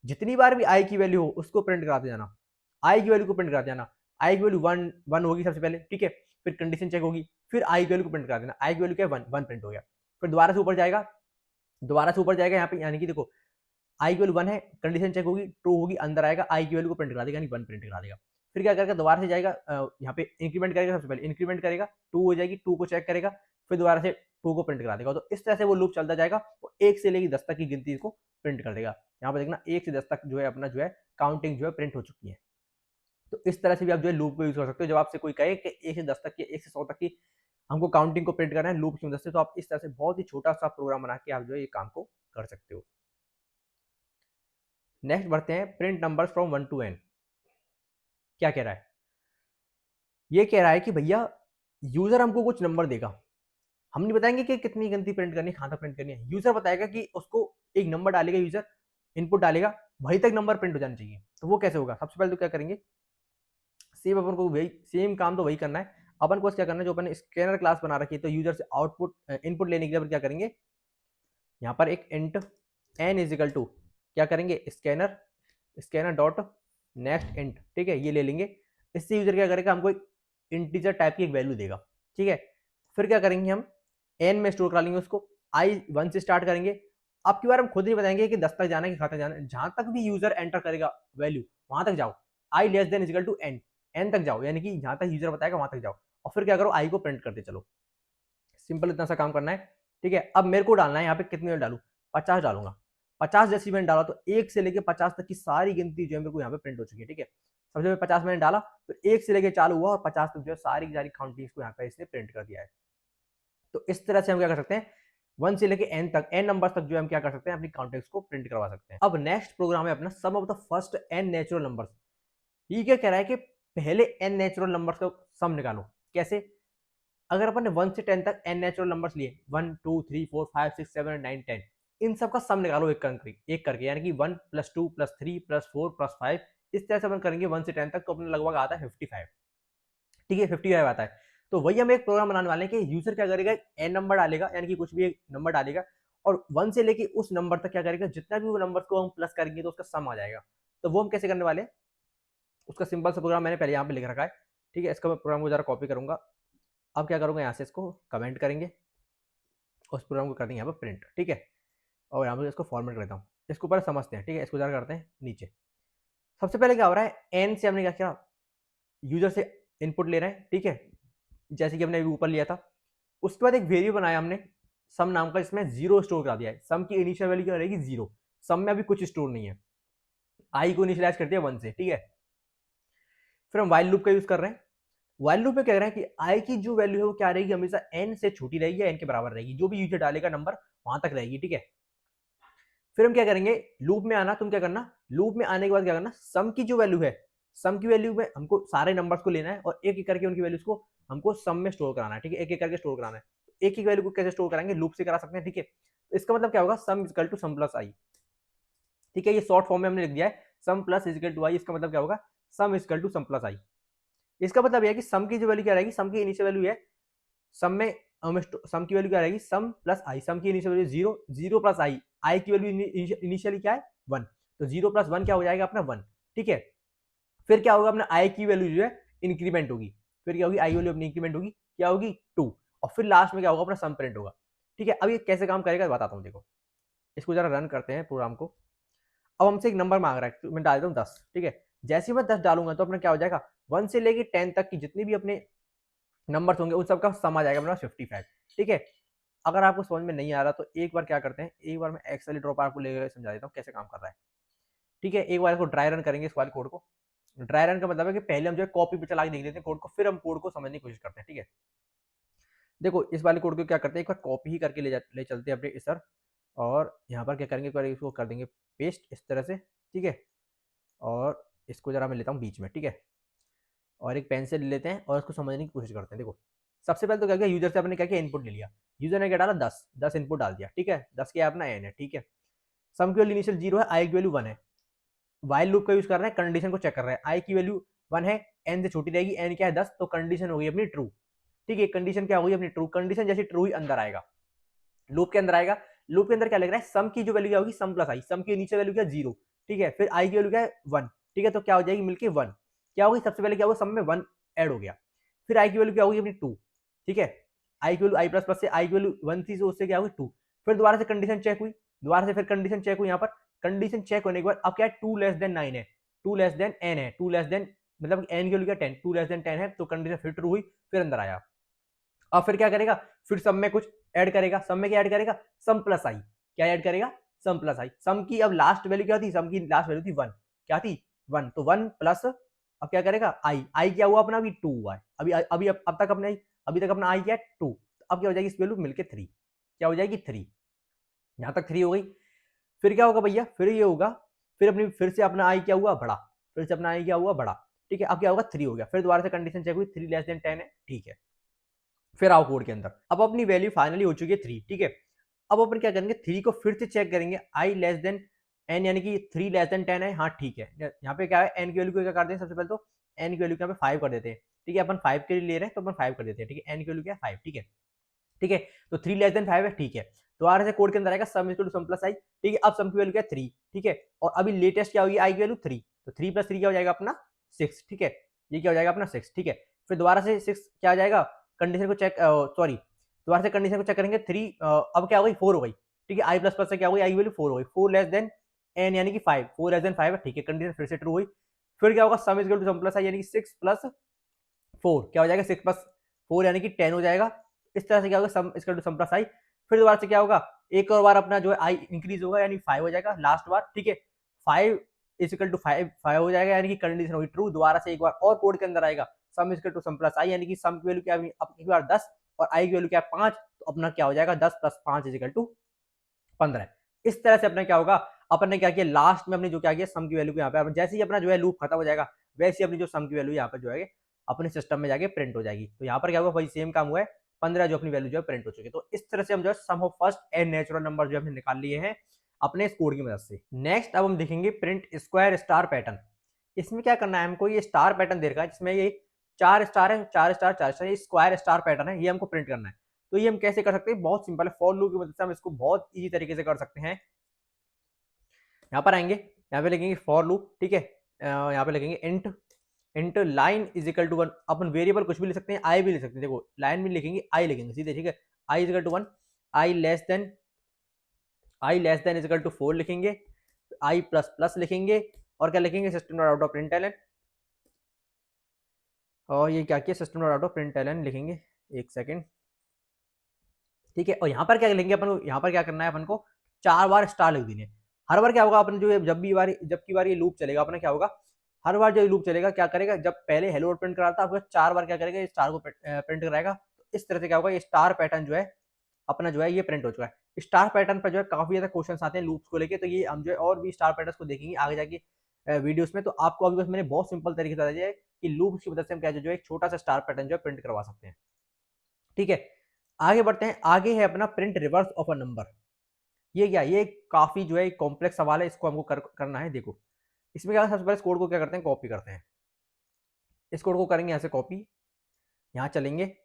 जितनी बार भी आई की वैल्यू हो उसको प्रिंट कराते जाना, आई की वैल्यू को प्रिंट कराते जाना। आई की वैल्यू 1 होगी सबसे पहले, ठीक है, फिर कंडीशन चेक होगी, फिर आई की वैल्यू को प्रिंट करा देना। आई की वैल्यू क्या है, 1 प्रिंट हो गया, फिर दोबारा से ऊपर जाएगा, दोबारा से ऊपर जाएगा यहाँ पे, यानी कि देखो आई की वैल्यू 1 है, कंडीशन चेक होगी, ट्रू होगी, अंदर आएगा, आई की वैल्यू को प्रिंट करा देगा, यानी 1 प्रिंट करा देगा। फिर क्या करेगा, दोबारा से जाएगा यहाँ पे इंक्रीमेंट करेगा, सबसे पहले इंक्रीमेंट करेगा, 2 हो जाएगी, 2 को चेक करेगा, फिर दोबारा से 2 को प्रिंट करा देगा। तो इस तरह से वो लूप चलता जाएगा और 1 से लेके 10 तक की गिनती को प्रिंट कर देगा। यहाँ पे देखना 1 से 10 तक जो है अपना जो है काउंटिंग जो है प्रिंट हो चुकी है। तो इस तरह से भी आप जो है लूप को यूज कर सकते हो। जब आपसे कोई कहे कि 1 से 10 तक की, 1 से 100 तक की हमको काउंटिंग को प्रिंट करना है लूप की मदद से, तो आप इस तरह से बहुत ही छोटा सा प्रोग्राम बना के आप जो है ये काम को कर सकते हो। नेक्स्ट बढ़ते हैं, print numbers from 1 to n। क्या कह रहा है, ये कह रहा है कि भैया यूजर हमको कुछ नंबर देगा, हम नहीं बताएंगे कि कितनी गिनती प्रिंट करनी है, कहां तक प्रिंट करनी है। यूजर बताएगा कि उसको एक नंबर डालेगा, यूजर इनपुट डालेगा, वहीं तक नंबर प्रिंट हो जाना चाहिए। तो वो कैसे होगा, सबसे पहले तो क्या करेंगे, सेम अपन को वही सेम काम तो वही करना है। अपन को क्या करना है, जो अपन स्कैनर क्लास बना रखी है, तो यूजर से आउटपुट इनपुट लेने के लिए अपन क्या करेंगे, यहाँ पर एक int n is equal to क्या करेंगे, scanner scanner dot next int, ठीक है, ये ले लेंगे। इससे यूजर क्या करेगा, हमको एक इंटीजर टाइप की एक वैल्यू देगा, ठीक है। फिर क्या करेंगे, हम n में स्टोर कर लेंगे उसको, i 1 से स्टार्ट करेंगे। अब की बार हम खुद नहीं बताएंगे कि 10 तक जाना है कि कहाँ तक जाना है, जहां तक भी यूजर एंटर करेगा वैल्यू वहां तक जाओ, i less than equal to n, n तक जाओ, यानी कि जहां तक यूजर बताएगा वहां तक जाओ, और फिर क्या करो, i को प्रिंट करते चलो। सिंपल इतना सा काम करना है, ठीक है। अब मेरे को डालना है यहाँ पे कितने में डालू, 50 डालूंगा। 50 जैसे मैंने डाला तो 1 से लेके 50 तक की सारी गिनती जो है मेरे को यहाँ पे प्रिंट हो चुकी है, ठीक है। सबसे पहले 50 मैंने डाला, फिर 1 से लेके चालू हुआ और 50 तक जो है सारी की सारी काउंटिंग्स को यहाँ पे इसने प्रिंट कर दिया है। तो इस तरह से हम क्या कर सकते हैं, 1 से लेके n तक, n नंबर तक जो है हम क्या कर सकते हैं, अपनी काउंटिंग्स को प्रिंट करवा सकते हैं। अब नेक्स्ट प्रोग्राम है अपना sum of the first n natural numbers. ये क्या कह रहा है कि पहले n नेचुरल नंबर्स का सम निकालो। कैसे, अगर अपन ने 1 से 10 तक n नेचुरल नंबर्स लिए, 1 2 3 4 5 6 7 9 10, इन सब का सम निकालो एक करके, यानी कि 1 + 2 + 3 + 4 + 5, इस तरह से अपन करेंगे 1 से 10 तक, तो अपने लगभग आता है 55, ठीक है, 55 आता है। तो वही हम एक प्रोग्राम बनाने वाले हैं कि यूजर क्या करेगा, n नंबर डालेगा, यानी कि कुछ भी एक नंबर डालेगा, और 1 से लेके उस नंबर तक क्या करेगा, जितना भी वो नंबर को हम प्लस करेंगे तो उसका सम आ जाएगा। तो वो हम कैसे करने वाले हैं, उसका सिंपल सा प्रोग्राम मैंने पहले यहाँ पे लिख रखा है, ठीक है। इसका मैं प्रोग्राम को जरा कॉपी करूंगा। अब क्या करूंगा, यहाँ से इसको कमेंट करेंगे, उस प्रोग्राम को कर देंगे यहाँ पर प्रिंट, ठीक है। और यहाँ पर इसको फॉर्मेट कर देता हूँ। इसको ऊपर समझते हैं, ठीक है। इसको जरा करते हैं नीचे। सबसे पहले क्या हो रहा है, एन से हमने क्या किया, यूजर से इनपुट ले रहे हैं, ठीक है, जैसे कि हमने अभी ऊपर लिया था। उसके बाद एक वेरिएबल बनाया हमने सम नाम का, इसमें 0 स्टोर करा दिया है। सम की इनिशियल वैल्यू क्या रहेगी, 0। सम में अभी कुछ स्टोर नहीं है, आई को इनिशियलाइज कर दिया 1 से, ठीक है। फिर हम वाइल लूप का यूज कर रहे हैं। वाइल लूप में कह रहे हैं कि आई की जो वैल्यू है वो क्या रहेगी, हमेशा एन से छोटी रहेगी या एन के बराबर रहेगी, जो भी यूजर डालेगा नंबर वहां तक रहेगी, ठीक है। फिर हम क्या करेंगे, लूप में आना, तुम क्या करना, लूप में आने के बाद क्या करना, सम की जो वैल्यू है, सम की वैल्यू में हमको सारे नंबर्स को लेना है और एक एक करके उनकी वैल्यूज को हमको सम में स्टोर कराना है, ठीक है। एक एक करके स्टोर कराना है। एक एक वैल्यू को कैसे स्टोर कराएंगे, लूप से करा सकते हैं, ठीक है। तो इसका मतलब क्या होगा, sum equal to sum plus I, ठीक है। ये शॉर्ट फॉर्म में हमने लिख दिया है, sum plus equal to I. इसका मतलब क्या होगा, sum equal to sum plus I. इसका मतलब यह है कि सम की जो वैल्यू क्या रहेगी, सम की इनिशियल वैल्यू है, सम में सम की वैल्यू क्या रहेगी, सम प्लस आई। सम की इनिशियल वैल्यू 0, 0 प्लस आई, आई की वैल्यू इनिशियली क्या है 1, तो 0 + 1 क्या हो जाएगा अपना 1, ठीक है। फिर क्या होगा, अपना आई की वैल्यू जो है इंक्रीमेंट होगी, फिर क्या होगी, आई वैल्यू अपनी इंक्रीमेंट होगी, क्या होगी 2, और फिर लास्ट में क्या होगा, अपना सम प्रिंट होगा, ठीक है। अब ये कैसे काम करेगा बताता हूँ, देखो। इसको जरा रन करते हैं प्रोग्राम को। अब हमसे एक नंबर मांग रहा है, तो मैं डाल देता हूँ 10, ठीक है। जैसे ही मैं 10 डालूंगा तो अपना क्या हो जाएगा, 1 से लेके 10 तक की जितनी भी अपने नंबर्स होंगे उन सबका सम आ जाएगा अपना 55, ठीक है। अगर आपको समझ में नहीं आ रहा तो एक बार क्या करते हैं, एक बार मैं एक्सेल ड्रॉप आपको लेकर समझा देता हूँ कैसे काम कर रहा है, ठीक है। एक बार इसको ड्राई रन करेंगे, इस वाले कोड को। ड्राई रन का मतलब है कि पहले हम जो है कॉपी पे चला के देख लेते हैं कोड को, फिर हम कोड को समझने की कोशिश करते हैं, ठीक है। देखो इस वाले कोड को क्या करते हैं, एक बार कॉपी ही करके ले चलते हैं अपने इस सर, और यहाँ पर क्या करेंगे, एक बार इसको कर देंगे पेस्ट इस तरह से, ठीक है। और इसको जरा मैं लेता हूँ बीच में, ठीक है, और एक पेन से ले लेते हैं और इसको समझने की कोशिश करते हैं। देखो सबसे पहले तो क्या किया, यूजर से अपने क्या किया, इनपुट ले लिया। यूजर ने क्या डाला, 10 इनपुट डाल दिया, ठीक है। 10 क्या अपना एन है, ठीक है। सम की वैल्यू इनिशियल 0 है, आई की वैल्यू 1 है। वाइल लूप का यूज कर रहे हैं, कंडीशन को चेक कर रहे हैं। आई की वैल्यू 1 है, एन से छोटी रहेगी, एन क्या है 10, तो कंडीशन हो गई अपनी ट्रू, ठीक है। कंडीशन क्या होगी अपनी ट्रू, कंडीशन जैसे ट्रू ही अंदर आएगा, लूप के अंदर आएगा। लूप के अंदर क्या लग रहा है, सम की जो वैल्यू क्या होगी, सम प्लस आई। सम की नीचे वैल्यू क्या 0, ठीक है। फिर आई की वैल्यू क्या है 1, ठीक है। तो क्या हो जाएगी मिलके 1, क्या होगी, सबसे पहले क्या होगा, सम में 1 ऐड हो गया। फिर आई की वैल्यू क्या होगी अपनी 2, ठीक है। आई की वैल्यू आई प्लस प्लस से आई की वैल्यू 1 थी, तो उससे क्या होगी 2। फिर दोबारा से कंडीशन चेक हुई, दोबारा से फिर कंडीशन चेक हुई यहाँ पर, कंडीशन चेक होने के बाद अब क्या है, 2 लेस देन 9 है, 2 लेस देन n है, 2 लेस देन मतलब n की वैल्यू क्या 10, 2 लेस देन 10 है, तो कंडीशन फिर ट्रू हुई, फिर अंदर आया। अब फिर क्या करेगा, फिर सम में कुछ ऐड करेगा, सम में क्या ऐड करेगा, सम प्लस आई, क्या ऐड करेगा, सम प्लस आई। सम की अब लास्ट वैल्यू क्या थी, सम की लास्ट वैल्यू थी 1, क्या थी 1, तो 1 प्लस अब क्या करेगा आई, आई क्या हुआ अपना, अभी 2 हुआ है, अभी अभी अब तक अपने अभी तक अपना आई क्या है 2, अब क्या हो जाएगी इस वैल्यू मिलके 3, क्या हो जाएगी 3, यहां तक 3 हो गई। फिर क्या होगा भैया, फिर ये होगा, फिर अपनी फिर से अपना आई क्या हुआ बड़ा, फिर से अपना आई क्या हुआ बड़ा, ठीक है। अब क्या होगा 3 हो गया, फिर दोबारा से कंडीशन चेक हुई, 3 लेस देन 10 है, ठीक है। फिर आओ कोड के अंदर, अब अपनी वैल्यू फाइनली हो चुकी है 3, ठीक है। अब अपन क्या करेंगे, 3 को फिर से चेक करेंगे, आई लेस देन एन, यानी कि 3 लेस देन 10 है, हाँ ठीक है। यहाँ पे क्या है, एन की वैल्यू को क्या करते हैं, सबसे पहले तो एन की वैल्यू यहाँ पे 5 कर देते हैं, ठीक है। अपन 5 के लिए ले रहे हैं तो अपन 5 कर देते हैं, ठीक है। एन की वैल्यू क्या है 5, ठीक है, ठीक है। तो 3 लेस देन 5 है, ठीक है। दोबारा से कोड के अंदर आएगा sum equal to sum plus I, ठीक है। अब सम की वैल्यू क्या है 3, ठीक है। और अभी लेटेस्ट क्या होगी, आई की वैल्यू 3, तो 3 प्लस 3 क्या हो जाएगा अपना 6, ठीक है। ये क्या हो जाएगा अपना 6, ठीक है। फिर दोबारा से 6 क्या आ जाएगा, कंडीशन को चेक, सॉरी दोबारा से कंडीशन को चेक करेंगे, 3 अब क्या हो गई 4 हो गई, ठीक है। आई प्लस प्लस से क्या हो गई, आई की वैल्यू 4 हो गई, 4 लेस देन एन यानी कि 5, 4 लेस देन 5 है, ठीक है। कंडीशन फिर से ट्रू हुई। फिर क्या होगा, sum equal to sum plus I, यानी कि 6 प्लस 4 क्या हो जाएगा, 6 प्लस 4 यानी कि 10 हो जाएगा। इस तरह से क्या होगा, sum equal to sum plus I. फिर दोबारा से क्या होगा, एक और बार अपना जो है आई इंक्रीज होगा, यानी 5 हो जाएगा लास्ट बार, ठीक है। 5 इज इक्वल टू 5 हो जाएगा, यानी कि कंडीशन होगी ट्रू। दोबारा से एक बार और कोड के अंदर आएगा, sum equal to sum plus I, यानी कि सम की वैल्यू क्या है अब एक बार 10 और आई की वैल्यू क्या है 5, तो अपना क्या हो जाएगा 10 प्लस 5 इज इक्वल टू 15। इस तरह से अपना क्या होगा, अपन ने क्या किया लास्ट में अपने जो क्या किया, सम की वैल्यू को यहाँ पे जैसे ही अपना जो है लूप खत्म हो जाएगा, वैसे ही अपनी जो सम की वैल्यू यहाँ पे जो है अपने सिस्टम में जाके प्रिंट हो जाएगी। तो यहाँ पर क्या होगा, वही सेम काम हुआ है, 15 जो अपनी वैल्यू जो है प्रिंट हो चुकी है। तो इस तरह से हम जो है sum of first and natural number जो हमने निकाल लिए हैं अपने इस कोड की मदद से। नेक्स्ट अब हम देखेंगे प्रिंट स्क्वायर स्टार पैटर्न। इसमें क्या करना है हमको, ये स्टार पैटर्न दे रखा है जिसमें ये 4 स्टार है, 4 स्टार 4 स्टार, ये स्क्वायर स्टार पैटर्न है, ये हमको प्रिंट करना है। तो ये हम कैसे कर सकते हैं, बहुत सिंपल है, फॉर लूप की मदद से हम इसको बहुत ईजी तरीके से कर सकते हैं। यहाँ पर आएंगे, यहाँ पे लिखेंगे फॉर लूप, ठीक है। यहाँ पे लिखेंगे int, int line is equal to 1, अपन वेरिएबल कुछ भी लिख सकते हैं, आई भी लिख सकते हैं, देखो लाइन में लिखेंगे आई लिखेंगे सीधे, ठीक है। I is equal to 1, I less than, i less than is equal to 4 लिखेंगे, आई प्लस प्लस लिखेंगे, और क्या लिखेंगे, system dot out of println, और ये क्या किया, system dot out of println लिखेंगे, एक सेकेंड, ठीक है। और यहाँ पर क्या लिखेंगे अपन, यहाँ पर क्या करना है अपन को, 4 बार स्टार लिख देने। हर बार क्या होगा, अपन जो जब की बार ये लूप चलेगा अपना क्या होगा, हर बार जब लूप चलेगा क्या करेगा, जब पहले हेलो वर्ड प्रिंट कराता आपको 4 बार क्या करेगा, स्टार को प्रिंट कराएगा। तो इस तरह से क्या होगा, ये स्टार पैटर्न जो है अपना जो है ये प्रिंट हो चुका है। स्टार पैटर्न पर जो है काफी ज्यादा क्वेश्चन आते हैं लूप्स को लेके, तो ये हम जो है और भी स्टार पैटर्न को देखेंगे आगे जाके वीडियोस में। तो आपको अभी बस मैंने बहुत सिंपल तरीके से बता दिया है कि लूप्स की मदद से हम क्या जो है एक छोटा सा स्टार पैटर्न जो है प्रिंट करवा सकते हैं, ठीक है। आगे बढ़ते हैं, आगे है अपना print reverse of a number. ये क्या, ये काफी जो है कॉम्प्लेक्स सवाल है, इसको हमको करना है। देखो इसमें क्या, सबसे पहले इस कोड को क्या करते हैं, कॉपी करते हैं। इस कोड को करेंगे यहाँ से कॉपी, यहाँ चलेंगे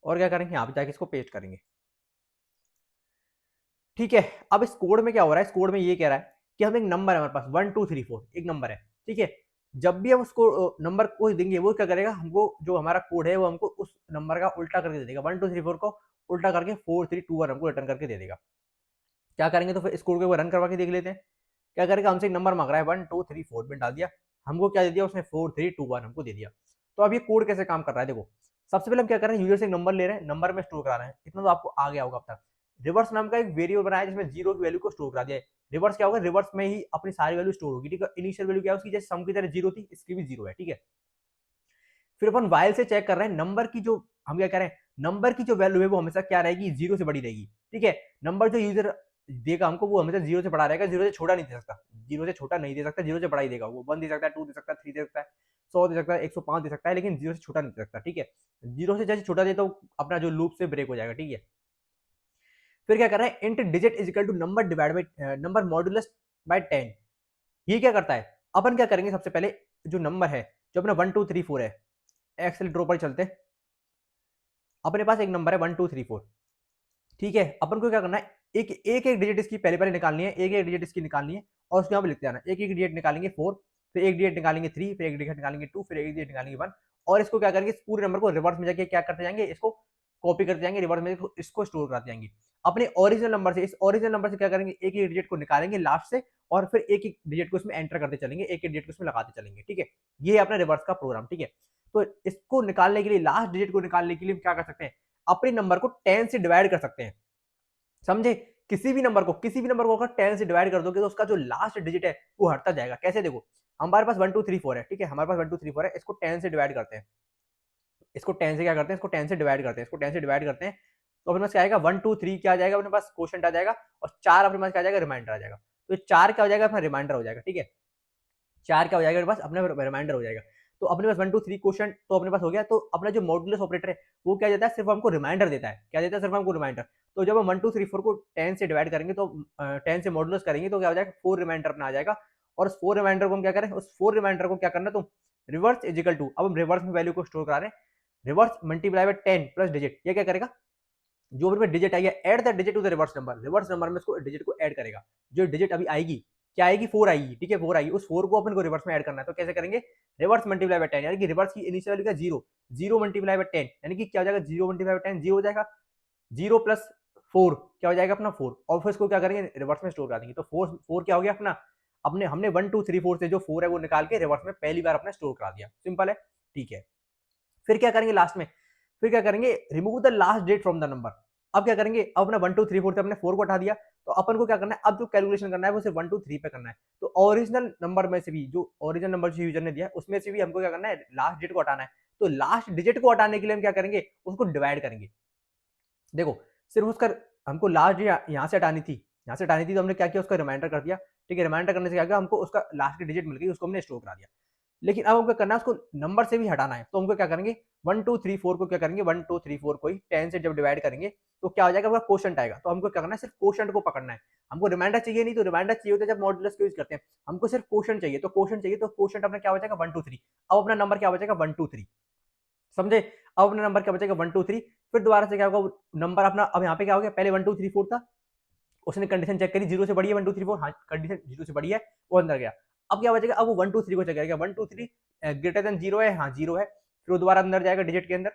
और क्या करेंगे, यहाँ पे जाके इसको पेस्ट करेंगे, ठीक है। अब इस कोड में क्या हो रहा है, इस कोड में ये कह रहा है कि हम एक नंबर है हमारे पास 1 2 3 4 एक नंबर है, ठीक है। जब भी हम उसको नंबर को देंगे, वो क्या करेगा, हमको जो हमारा कोड है वो हमको उस नंबर का उल्टा करके दे देगा, 1 2 3 4 को उल्टा करके 4 3 2 1 हमको रिटर्न करके दे देगा। क्या करेंगे, तो फिर इस कोड को रन करवा के देख लेते हैं। क्या करेगा, हमसे एक नंबर मांग रहा है 1 2 3 4 में डाल दिया, हमको क्या दे दिया उसने 4 3 2 1 हमको दे दिया। तो अब ये कोड कैसे काम कर रहा है, देखो सबसे पहले हम क्या कर रहे हैं, यूजर से एक नंबर ले रहे हैं, नंबर में स्टोर करा रहे हैं, इतना तो आपको आ गया होगा अब तक। रिवर्स नाम का एक वेरिएबल बनाया है जिसमें जीरो की वैल्यू को स्टोर करा दिया है। रिवर्स क्या होगा, रिवर्स में ही अपनी सारी वैल्यू स्टोर होगी, ठीक है। इनिशियल वैल्यू क्या है उसकी, जैसे सम की तरह जीरो थी, इसकी भी जीरो है, ठीक है। फिर अपन वाइल से चेक कर रहे हैं, नंबर की जो हम क्या कर रहे हैं, नंबर की जो वैल्यू है वो हमेशा क्या रहेगी, जीरो से बड़ी रहेगी, ठीक है। नंबर जो यूजर देगा हमको वो हमेशा जीरो से बड़ा रहेगा, जीरो से छोटा नहीं दे सकता, जीरो से छोटा नहीं दे सकता, जीरो से बड़ा ही देगा। वो 1 दे सकता है, 2 दे सकता है, 3 दे सकता है, 100 दे सकता है, 105 दे सकता है, लेकिन जीरो से छोटा नहीं दे सकता, ठीक है। जीरो से जैसे छोटा दे तो अपना जो लूप से ब्रेक हो जाएगा, ठीक है। फिर क्या कर रहा है, int digit is equal to number divide by number modulus by 10। ये क्या करता है, अपन क्या करेंगे, सबसे पहले जो नंबर है जो अपना 1 2 3 4 है, एक्सेल ड्रॉ पर चलते हैं। अपने पास एक नंबर है 1 2 3 4, ठीक है। अपन को क्या करना है, एक एक एक डिजिट इसकी पहले पहले निकालनी है, एक एक डिजिट इसकी निकालनी है, और उसको यहाँ पे लिखते जाना है। एक एक डिजिट निकालेंगे 4, फिर एक डिजिट निकालेंगे 3, फिर एक डिजिट निकालेंगे 2, फिर एक डिजिट निकालेंगे 1, और इसको क्या करेंगे, इस पूरे नंबर को रिवर्स में जाके क्या करते जाएंगे, इसको कॉपी करते जाएंगे, रिवर्स में इसको स्टोर करते जाएंगे अपने ओरिजिनल नंबर से। इस ओरिजिनल नंबर से क्या करेंगे, एक एक डिजिट को निकालेंगे लास्ट से, और फिर एक एक डिजिट को इसमें एंटर करते चलेंगे, एक एक डिजिट को इसमें लगाते चलेंगे, ठीक है। ये है अपना रिवर्स का प्रोग्राम, ठीक है। तो इसको निकालने के लिए, लास्ट डिजिट को निकालने के लिए हम क्या कर सकते हैं, अपने नंबर को 10 से डिवाइड कर सकते हैं, समझे। किसी भी नंबर को अगर 10 से डिवाइड कर दोगे तो उसका जो लास्ट डिजिट है वो हटता जाएगा। कैसे, देखो हमारे पास 1 2 3 4 है, ठीक है, हमारे पास 1 2 3 4 है, इसको 10 से डिवाइड करते हैं, इसको 10 से क्या करते हैं, इसको 10 से डिवाइड करते हैं, इसको 10 से डिवाइड करते हैं, तो अपने पास क्या आएगा, 1 2 3 क्या आ जाएगा अपने पास, क्वोशंट आ जाएगा, और 4 अपने पास क्या आ जाएगा, रिमाइंडर आ जाएगा। तो 4 क्या हो जाएगा, अपना रिमाइंडर हो जाएगा, ठीक है। 4 क्या हो जाएगा अपने पास, अपना रिमाइंडर हो जाएगा। तो अपने पास 1 2 3 क्वोशंट तो अपने पास हो गया। तो अपना जो मॉडुलस ऑपरेटर है वो क्या देता है, सिर्फ हमको रिमाइंडर देता है। क्या देता है, सिर्फ हमको रिमाइंडर। तो जब हम 1 2 3 4 को 10 से डिवाइड करेंगे, तो 10 से मॉडुलस करेंगे तो क्या हो जाएगा, 4 रिमाइंडर अपना आ जाएगा। और उस 4 रिमाइंडर को हम क्या करें, उस 4 रिमाइंडर को क्या करना, तो रिवर्स इजिकल टू, अब हम रिवर्स में वैल्यू को स्टोर करा रहे हैं, reverse multiply by 10 plus digit. ये क्या करेगा, जो भी डिजिट आई है, add the digit to the reverse number, reverse number में इसको डिजिट को ऐड करेगा। जो डिजिट अभी आएगी, क्या आएगी, 4 आएगी, ठीक है, 4 आएगी, उस 4 को अपन को रिवर्स में ऐड करना है। तो कैसे करेंगे, रिवर्स मल्टीप्लाई बाय 10, यानी कि रिवर्स की इनिशियल वैल्यू क्या, 0, 0 मल्टीप्लाई बाय 10, यानी कि क्या हो जाएगा, 0 मल्टीप्लाई बाय 10 0 हो जाएगा, 0 प्लस 4 क्या हो जाएगा अपना 4, और फिर इसको क्या करेंगे, रिवर्स में स्टोर कर देंगे। तो 4 4 क्या हो गया अपना, अपने हमने 1 2 3 4 से जो 4 है वो निकाल के रिवर्स में पहली बार अपना स्टोर करा दिया, सिंपल है, ठीक है। फिर क्या करेंगे लास्ट में, फिर क्या करेंगे, remove the last date from the number. अब क्या करेंगे, अब अपना 1 2 3 4 से अपने 4 को हटा दिया, तो अपन को क्या करना है, अब जो कैलकुलेशन करना है वो सिर्फ 1 2 3 पे करना है। तो ओरिजिनल नंबर में से भी, जो ओरिजिनल नंबर जो यूजर ने दिया उसमें से भी हमको क्या करना है, लास्ट डेट को हटाना है। तो लास्ट डिजिट को हटाने के लिए हम क्या करेंगे, उसको डिवाइड करेंगे। देखो, सिर्फ उसका हमको लास्ट यहाँ से हटानी थी, यहाँ से हटानी थी, तो हमने क्या किया, उसका रिमाइंडर कर दिया, ठीक है। रिमाइंडर करने से क्या किया, हमको उसका लास्ट की डिजिट मिल गई, उसको हमने स्टोर करा दिया। लेकिन अब हमको करना है, उसको नंबर से भी हटाना है। तो हमको क्या करेंगे, 1 2 3 4 को क्या करेंगे, 1 2 3 4 को ही 10 से जब डिवाइड करेंगे तो क्या हो जाएगा, वो क्वोशंट आएगा। तो हमको क्या करना है, सिर्फ क्वोशंट को पकड़ना है। हमको रिमाइंडर चाहिए नहीं, तो रिमाइंडर चाहिए होता है जब मॉडुलस को यूज करते हैं। हमको सिर्फ क्वोशंट चाहिए, तो क्वोशंट चाहिए, तो क्वोशंट अपना क्या बचेगा, 1 2 3। अब अपना नंबर क्या बचेगा, 1 2 3, समझे। अब अपना नंबर क्या बचेगा, 1 2 3। फिर दोबारा से क्या होगा, नंबर अपना अब यहाँ पे क्या हो गया, पहले 1 2 3 4 था, उसने कंडीशन चेक करी, 0 से बड़ी है 1 2 3 4, हाँ कंडीशन 0 से बड़ी है, वो अंदर गया। अब क्या बचेगा, अब वो 1 2 3 को चेक करेगा, 1 2 3 ग्रेटर देन 0 है, हाँ 0 है। फिर वो दोबारा अंदर जाएगा डिजिट के अंदर,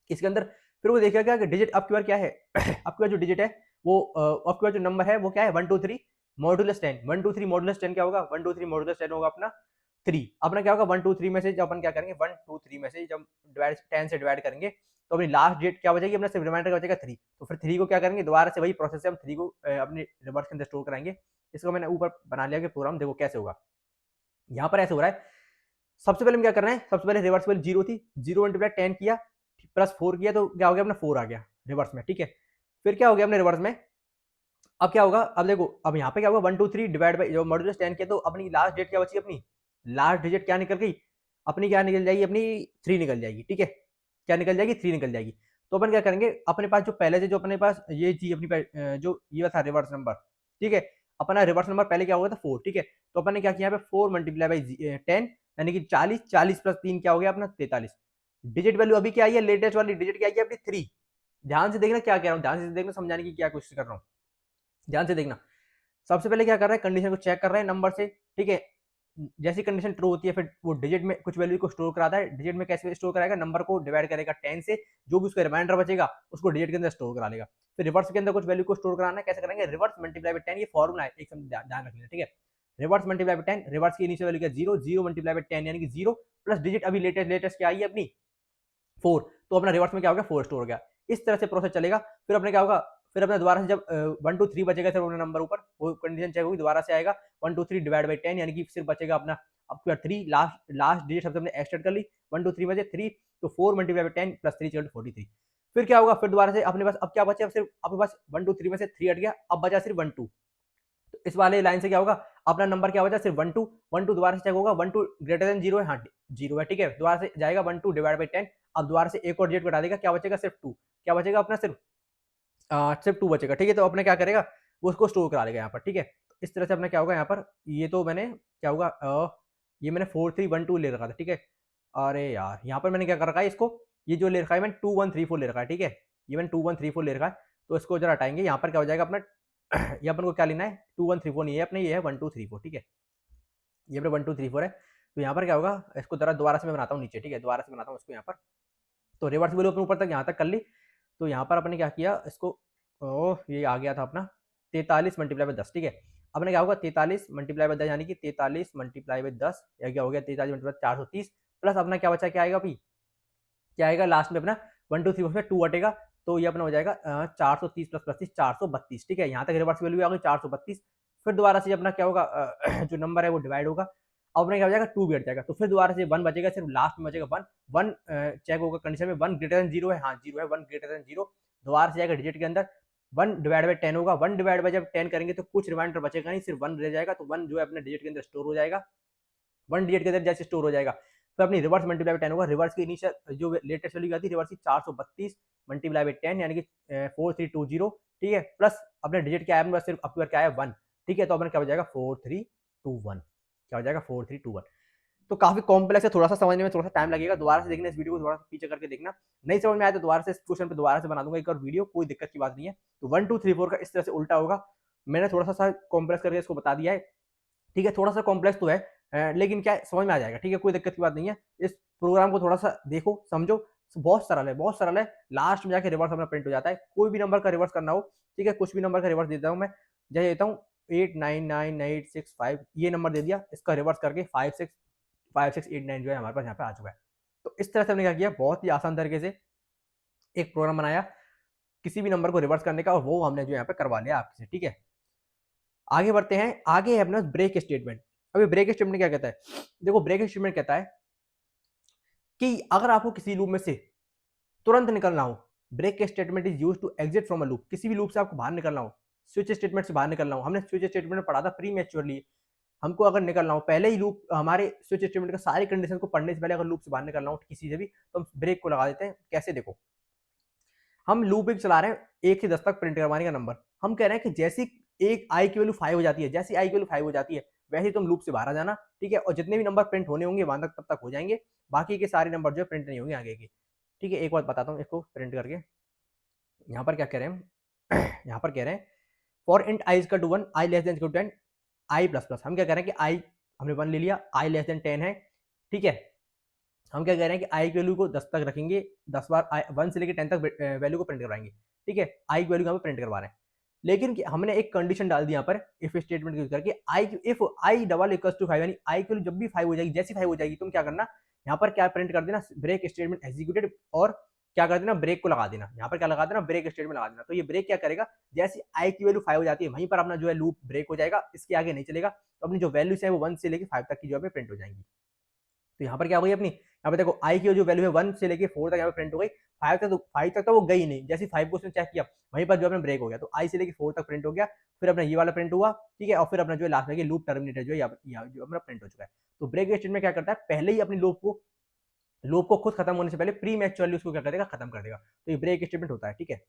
इसके अंदर, फिर वो देखेगा कि डिजिट आपकी बार क्या है, आपकी बार जो डिजिट है वो आपकी बार जो नंबर है वो क्या है, 1 2 3 मॉडुलस 10, 1 2 3 मॉडुलस 10 क्या होगा, 1 2 3 मॉडुलस 10 होगा अपना 3। अपना क्या होगा, 1 2 3 में से जब अपन क्या करेंगे, 1 2 3 में से जब डिवाइड 10 से डिवाइड करेंगे, तो अपनी लास्ट डेट क्या बचेगी, अपना सिर्फ रिमाइंडर का बचेगा 3। तो फिर 3 को क्या करेंगे, दोबारा से वही प्रोसेस है, हम 3 को अपने रिवर्स के अंदर स्टोर कराएंगे। इसको मैंने ऊपर बना लिया कि प्रोग्राम, देखो कैसे होगा। यहाँ पर ऐसे हो रहा है, सबसे पहले हम क्या कर रहे हैं, सबसे पहले रिवर्स वैल्यू 0 थी, 0 मल्टीप्लाई 10 किया प्लस 4 किया, तो क्या हो गया अपना 4 आ गया रिवर्स में, ठीक है। फिर क्या हो गया अपने रिवर्स में, अब क्या होगा, अब देखो, अब यहाँ पे क्या होगा, 1 2 3 डिवाइड बाई जो मॉडुलस 10 किया, तो अपनी लास्ट डेट क्या बची, अपनी लास्ट डिजिट क्या निकल गई, अपनी क्या निकल जाएगी, अपनी 3 निकल जाएगी, ठीक है। क्या निकल जाएगी, 3 निकल जाएगी। तो अपन क्या करेंगे, अपने पास जो पहले से जो अपने पास ये चीज अपनी जो ये था रिवर्स नंबर, ठीक है, अपना रिवर्स नंबर पहले क्या होगा था 4, ठीक है। तो अपन ने क्या किया, यहाँ पे 4 मल्टीप्लाई बाई 10 यानी कि 40, 40 प्लस 3 क्या हो गया अपना 43। डिजिट वैल्यू अभी क्या आई है, लेटेस्ट वाली डिजिट क्या आई है अपनी 3। ध्यान से देखना क्या कह रहा हूँ, ध्यान से देखना, समझाने की क्या कोशिश कर रहा हूँ, ध्यान से देखना। सबसे पहले क्या कर रहा है, कंडीशन को चेक कर रहा है नंबर से, ठीक है। जैसी कंडीशन ट्रू होती है, फिर वो डिजिट में कुछ वैल्यू को स्टोर कराता है। डिजिट में कैसे स्टोर कराएगा, नंबर को डिवाइड करेगा 10 से, जो भी उसका रिमाइंडर बचेगा उसको डिजिट के अंदर स्टोर करा लेगा। फिर रिवर्स के अंदर कुछ वैल्यू को स्टोर कराना है, कैसे करेंगे, रिवर्स मल्टीप्लाई बाय 10, ये फॉर्मूला है, एक ध्यान रख लेना, ठीक है। रिवर्स मल्टीप्लाई बाय 10, रिवर्स की इनिशियल वैल्यू क्या 0, 0 मल्टीप्लाई बाय 10 यानी कि 0 प्लस डिजिट अभी लेटेस्ट लेटेस्ट क्या आई है अपनी 4, तो अपना रिवर्स में क्या हो गया, 4 स्टोर हो गया। इस तरह से प्रोसेस चलेगा। फिर अपने क्या होगा, फिर अपने दोबारा से जब 1 2 3 बचेगा सिर्फ अपने नंबर ऊपर, वो कंडीशन चेक होगी, दोबारा से आएगा 1 2 3 डिवाइड बाई 10 यानी कि सिर्फ बचेगा अपना आपके पास 3, लास्ट लास्ट डिजिट सबसे हमने एक्सटेंड कर ली, 1 2 3 बचे 3, तो 4 मल्टीप्लाई बाई 10 प्लस 3 इक्वल टू 43। फिर क्या होगा, फिर दोबारा से अपने पास अब क्या बचे, अब सिर्फ अपने पास 1 2 3 में से 3 हट गया, अब बचा सिर्फ 1 2। तो इस वाले लाइन से क्या होगा, अपना नंबर क्या बचा, सिर्फ 1 2, 1 2 दोबारा से चेक होगा, 1 2 ग्रेटर देन 0 है, हाँ 0 है, ठीक है। दोबारा से जाएगा 1 2 डिवाइड बाई 10, अब दोबारा से एक और डिजिट घटा देगा, क्या बचेगा सिर्फ 2, क्या बचेगा अपना सिर्फ सिर्फ 2 बचेगा, ठीक है। तो अपने क्या करेगा, वो उसको स्टोर करा लेगा यहाँ पर, ठीक है। तो इस तरह से अपने क्या होगा यहाँ पर, ये तो मैंने क्या होगा ये मैंने 4 3 1 2 ले रखा था, ठीक है। अरे यार, यहाँ पर मैंने क्या कर रखा है इसको, ये जो ले रखा है मैंने 2 1 3 4 ले रखा है, ठीक है। ये मैंने 2 1 3 4 ले रखा है, तो इसको जरा हटाएंगे। यहाँ पर क्या हो जाएगा अपना ये अपन को क्या लेना है, 2 1 3 4 नहीं है अपने, ये है 1 2 3 4, ठीक है। ये अपने 1 2 3 4 है। तो यहाँ पर क्या होगा, इसको जरा दोबारा से मैं बनाता हूँ नीचे, ठीक है, दोबारा से बनाता हूँ इसको यहाँ पर। तो रिवर्स वैल्यू अपने ऊपर तक यहाँ तक कर ली। तो यहाँ पर अपने क्या किया इसको, ओह ये आ गया था अपना 43 मल्टीप्लाई बाय 10, ठीक है। अपने क्या होगा 43 मल्टीप्लाई बाय 10 यानी कि 43 मल्टीप्लाई बाय 10 या क्या हो गया 43 मल्टीप्लाई 430 प्लस अपना क्या बचा, क्या आएगा अभी, क्या आएगा लास्ट में अपना 1 2 3 4 2 हटेगा, तो ये अपना हो जाएगा 430 प्लस 30 432, ठीक है। यहाँ तक रिवर्स वैल्यू आ गई 432। फिर दोबारा से अपना क्या होगा जो नंबर है वो डिवाइड होगा, अब अपना क्या हो जाएगा 2 भी हट जाएगा, तो फिर दोबारा से 1 बचेगा, सिर्फ लास्ट में बचेगा 1 1 चेक होगा कंडीशन में 1 ग्रेटर देन 0 है, हाँ 0 है, 1 ग्रेटर देन 0 दोबारा से जाएगा डिजिट के अंदर 1 डिवाइड बाय 10 होगा, 1 डिवाइड बाय जब 10 करेंगे तो कुछ रिमाइंडर बचेगा नहीं, सिर्फ 1 रह जाएगा, तो 1 जो है अपने डिजिट के अंदर स्टोर हो जाएगा, 1 डिजिट के अंदर जैसे स्टोर हो जाएगा, फिर अपनी रिवर्स मल्टीप्लाई बाय 10 होगा, रिवर्स की इनिशियल जो लेटेस्ट वैल्यू आती है रिवर्स की 432 मल्टीप्लाई बाय 10 यानी कि 4320, ठीक है, प्लस अपने डिजिट क्या है सिर्फ अपने क्या है 1, ठीक है, तो अपना क्या हो जाएगा 4321, क्या हो जाएगा 4321। तो काफी कॉम्प्लेक्स है, थोड़ा सा समझने में थोड़ा सा टाइम लगेगा, दोबारा से देखना इस वीडियो को, थोड़ा सा पीछे करके देखना, नहीं समझ में आया तो दोबारा से इस क्वेश्चन पे दोबारा से बना दूंगा एक और वीडियो, कोई दिक्कत की बात नहीं है। तो 1 2 3 4 का इस तरह से उल्टा होगा, मैंने थोड़ा सा कॉम्प्लेक्स करके इसको बता दिया है, ठीक है, थोड़ा सा कॉम्प्लेक्स तो है लेकिन क्या है, समझ में आ जाएगा, ठीक है, कोई दिक्कत की बात नहीं है। इस प्रोग्राम को थोड़ा सा देखो समझो, बहुत सरल है, बहुत सरल है, लास्ट में जाके रिवर्स अपना प्रिंट हो जाता है, कोई भी नंबर का रिवर्स करना हो, ठीक है, कुछ भी नंबर का रिवर्स देता हूँ मैं, जैसे देता हूँ 899865 ये नंबर दे दिया, इसका रिवर्स करके 5689 जो है हमारे पास यहाँ पे आ चुका है। तो इस तरह से हमने क्या किया, बहुत ही आसान तरीके से एक प्रोग्राम बनाया किसी भी नंबर को रिवर्स करने का, और वो हमने जो यहाँ पे करवा लिया आपसे, ठीक है। आगे बढ़ते हैं, आगे है अपना ब्रेक स्टेटमेंट। अभी ब्रेक स्टेटमेंट क्या कहता है, देखो ब्रेक स्टेटमेंट कहता है कि अगर आपको किसी लूप में से तुरंत निकलना हो, break statement is used to exit from a loop, किसी भी लूप से आपको बाहर निकलना हो, स्विच स्टेटमेंट से बाहर निकलना हो, हमने स्विच स्टेटमेंट में पढ़ा था प्री मैच्योरली, हमको अगर निकलना हो पहले ही लूप हमारे स्विच स्टेटमेंट का सारी कंडीशन को पढ़ने से पहले अगर लूप से बाहर निकलना हो किसी से भी, तो हम ब्रेक को लगा देते हैं। कैसे, देखो हम लूप एक चला रहे हैं 1 से 10 तक प्रिंट करवाने का नंबर, हम कह रहे हैं कि जैसी एक आई की वैल्यू 5 हो जाती है, जैसी आई की वैल्यू 5 हो जाती है वैसे ही तुम लूप से बाहर आ जाना, ठीक है, और जितने भी नंबर प्रिंट होने होंगे वहां तक तब तक हो जाएंगे, बाकी के सारे नंबर जो है प्रिंट नहीं होंगे आगे की, ठीक है। एक बात बताता हूँ इसको प्रिंट करके, यहाँ पर क्या कह रहे हैं यहाँ पर कह रहे हैं for int I is to 1 I less than 10 I plus plus, हम क्या कह रहे हैं कि आई हमने 1 ले लिया, आई लेस देन 10 है, ठीक है, हम क्या कह रहे हैं कि आई की वैल्यू को 10 तक रखेंगे, 10 बार 1 से लेकर 10 तक वैल्यू को प्रिंट करवाएंगे, ठीक है, आई की वैल्यू यहाँ पे प्रिंट करवा रहे हैं, लेकिन हमने एक कंडीशन डाल दी यहाँ पर इफ स्टेटमेंट यूज करके, I if I double equals to 5 यानी आई की वैल्यू जब भी 5 हो जाएगी, जैसी 5 हो जाएगी तुम क्या करना, यहाँ पर क्या प्रिंट कर देना, ब्रेक स्टेटमेंट एग्जीक्यूटेड, और क्या कर देना ब्रेक को लगा देना, यहाँ पर क्या लगा देना ब्रेक स्टेटमेंट लगा देना, तो ये ब्रेक क्या करेगा, जैसी आई की वैल्यू 5 हो जाती है वहीं पर अपना जो है लूप ब्रेक हो जाएगा, इसके आगे नहीं चलेगा, तो अपनी जो वैल्यूज है वो 1 से लेकर 5 तक की जो है प्रिंट हो जाएंगी। तो यहाँ पर क्या हो गई अपनी, यहाँ पे देखो आई की जो वैल्यू है 1 से लेके 4 तक यहाँ पे प्रिंट हो गई, 5 तक तो वो गई नहीं, जैसे 5 को उसने चेक किया वहीं पर जो अपना ब्रेक हो गया, तो आई से लेके 4 तक प्रिंट हो गया, फिर अपना ये वाला प्रिंट हुआ, ठीक है, और फिर अपना जो है लास्ट में लूप टर्मिनेटर जो है यहाँ जो अपना प्रिंट हो चुका है। तो ब्रेक स्टेटमेंट क्या करता है, पहले ही अपनी लूप को खुद खत्म होने से पहले प्री मैच्योरली उसको क्या कर देगा, खत्म कर देगा, तो ये ब्रेक स्टेटमेंट होता है, ठीक है।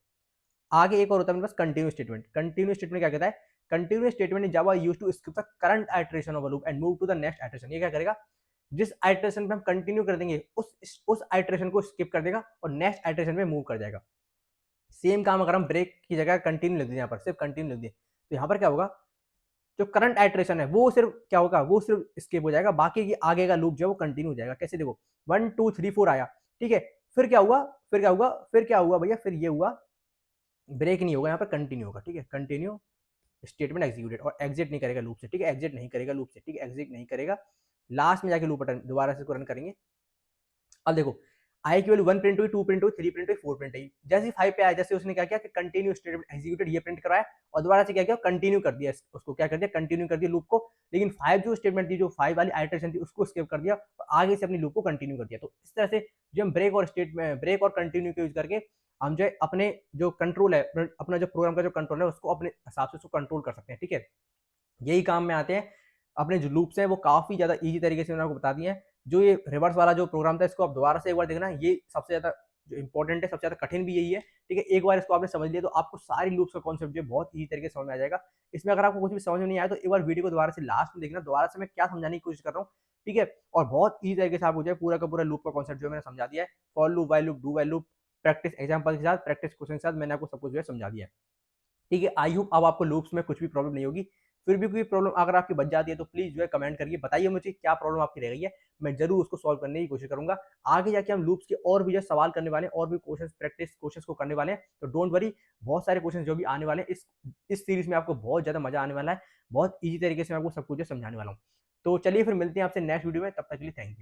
आगे एक और होता है मेरे पास कंटिन्यू स्टेटमेंट। कंटिन्यू स्टेटमेंट क्या कहता है, continue statement in Java used to skip the current iteration of a loop and move to the next iteration, ये क्या करेगा, जिस आइटरेशन पे हम कंटिन्यू कर देंगे उस आइटरेशन को स्किप कर देगा और नेक्स्ट आइटरेशन में मूव कर जाएगा। सेम काम अगर हम ब्रेक की जगह कंटिन्यू लिख दें, यहाँ पर सिर्फ कंटिन्यू लिख दें, तो यहाँ पर क्या होगा, जो करंट आइटरेशन है वो सिर्फ क्या होगा, वो सिर्फ स्किप हो जाएगा, बाकी की आगे का लूप जो है वो कंटिन्यू हो जाएगा। कैसे, देखो 1 2 3 4 आया, ठीक है, फिर क्या हुआ, फिर क्या हुआ भैया, फिर ये हुआ, ब्रेक नहीं होगा, यहाँ पर कंटिन्यू होगा, ठीक है, कंटिन्यू स्टेटमेंट एग्जीक्यूटेड, और एग्जिट नहीं करेगा लूप से, ठीक है, एग्जिट नहीं करेगा लूप से, ठीक है, एग्जिट नहीं करेगा, लास्ट में जाके लूप बटन दोबारा से रन करेंगे। अब देखो आई की वैल्यू 1 प्रिंट हुई, 2 प्रिंट हुई, 3 प्रिंट हुई, 4 प्रिंट हुई, जैसे 5 पे आया, जैसे उसने क्या किया कि कंटिन्यू स्टेटमेंट एग्जीक्यूटेड ये प्रिंट कराया, और दोबारा से क्या किया, कंटिन्यू कर दिया, उसको क्या कर दिया, कंटिन्यू कर दिया लूप को, लेकिन 5 जो स्टेटमेंट थी, जो 5 वाली आइटरेशन थी उसको स्किप कर दिया और आगे से अपनी लूप को कंटिन्यू कर दिया। तो इस तरह से जो हम ब्रेक और कंटिन्यू के यूज करके हम जो है अपने जो कंट्रोल है, अपना जो प्रोग्राम का जो कंट्रोल है उसको अपने हिसाब से उसको कंट्रोल कर सकते हैं, ठीक है। यही काम में आते हैं अपने जो लूप्स हैं, वो काफी ज्यादा इजी तरीके से मैंने आपको बता दिए हैं। जो ये रिवर्स वाला जो प्रोग्राम था इसको आप दोबारा से एक बार देखना, ये सबसे ज्यादा जो इंपॉर्टेंट है, सबसे ज्यादा कठिन भी यही है, ठीक है। एक बार इसको आपने समझ लिया तो आपको सारी लूप्स का कॉन्सेप्ट जो है बहुत इजी तरीके से समझ में आ जाएगा। इसमें अगर आपको कुछ भी समझ में नहीं आया तो एक बार वीडियो को दोबारा से लास्ट में देखना, दोबारा से मैं क्या समझाने की कोशिश कर रहा हूँ, ठीक है। और बहुत इजी तरीके से आपको जो है पूरा का पूरा लूप का कॉन्सेप्ट जो मैंने समझा दिया है, for loop, while loop, do while loop, practice example के साथ, प्रैक्टिस क्वेश्चन के साथ मैंने आपको सब कुछ जो है समझा दिया है, ठीक है। आई होप अब आपको लूप्स में कुछ भी प्रॉब्लम नहीं होगी। फिर भी कोई प्रॉब्लम अगर आपकी बच जाती है तो प्लीज़ जो है कमेंट करके बताइए मुझे क्या प्रॉब्लम आपकी रह गई है। मैं ज़रूर उसको सॉल्व करने की कोशिश करूँगा। आगे जाके हम लूप्स के और भी जो है सवाल करने वाले हैं और भी क्वेश्चंस प्रैक्टिस क्वेश्चंस को करने वाले हैं। तो डोंट वरी, बहुत सारे क्वेश्चंस जो भी आने वाले हैं इस सीरीज़ में आपको बहुत ज़्यादा मज़ा आने वाला है। बहुत ईज़ी तरीके से मैं आपको सब कुछ जो समझाने वाला हूँ। तो चलिए फिर मिलते हैं आपसे नेक्स्ट वीडियो में, तब तक के लिए थैंक यू।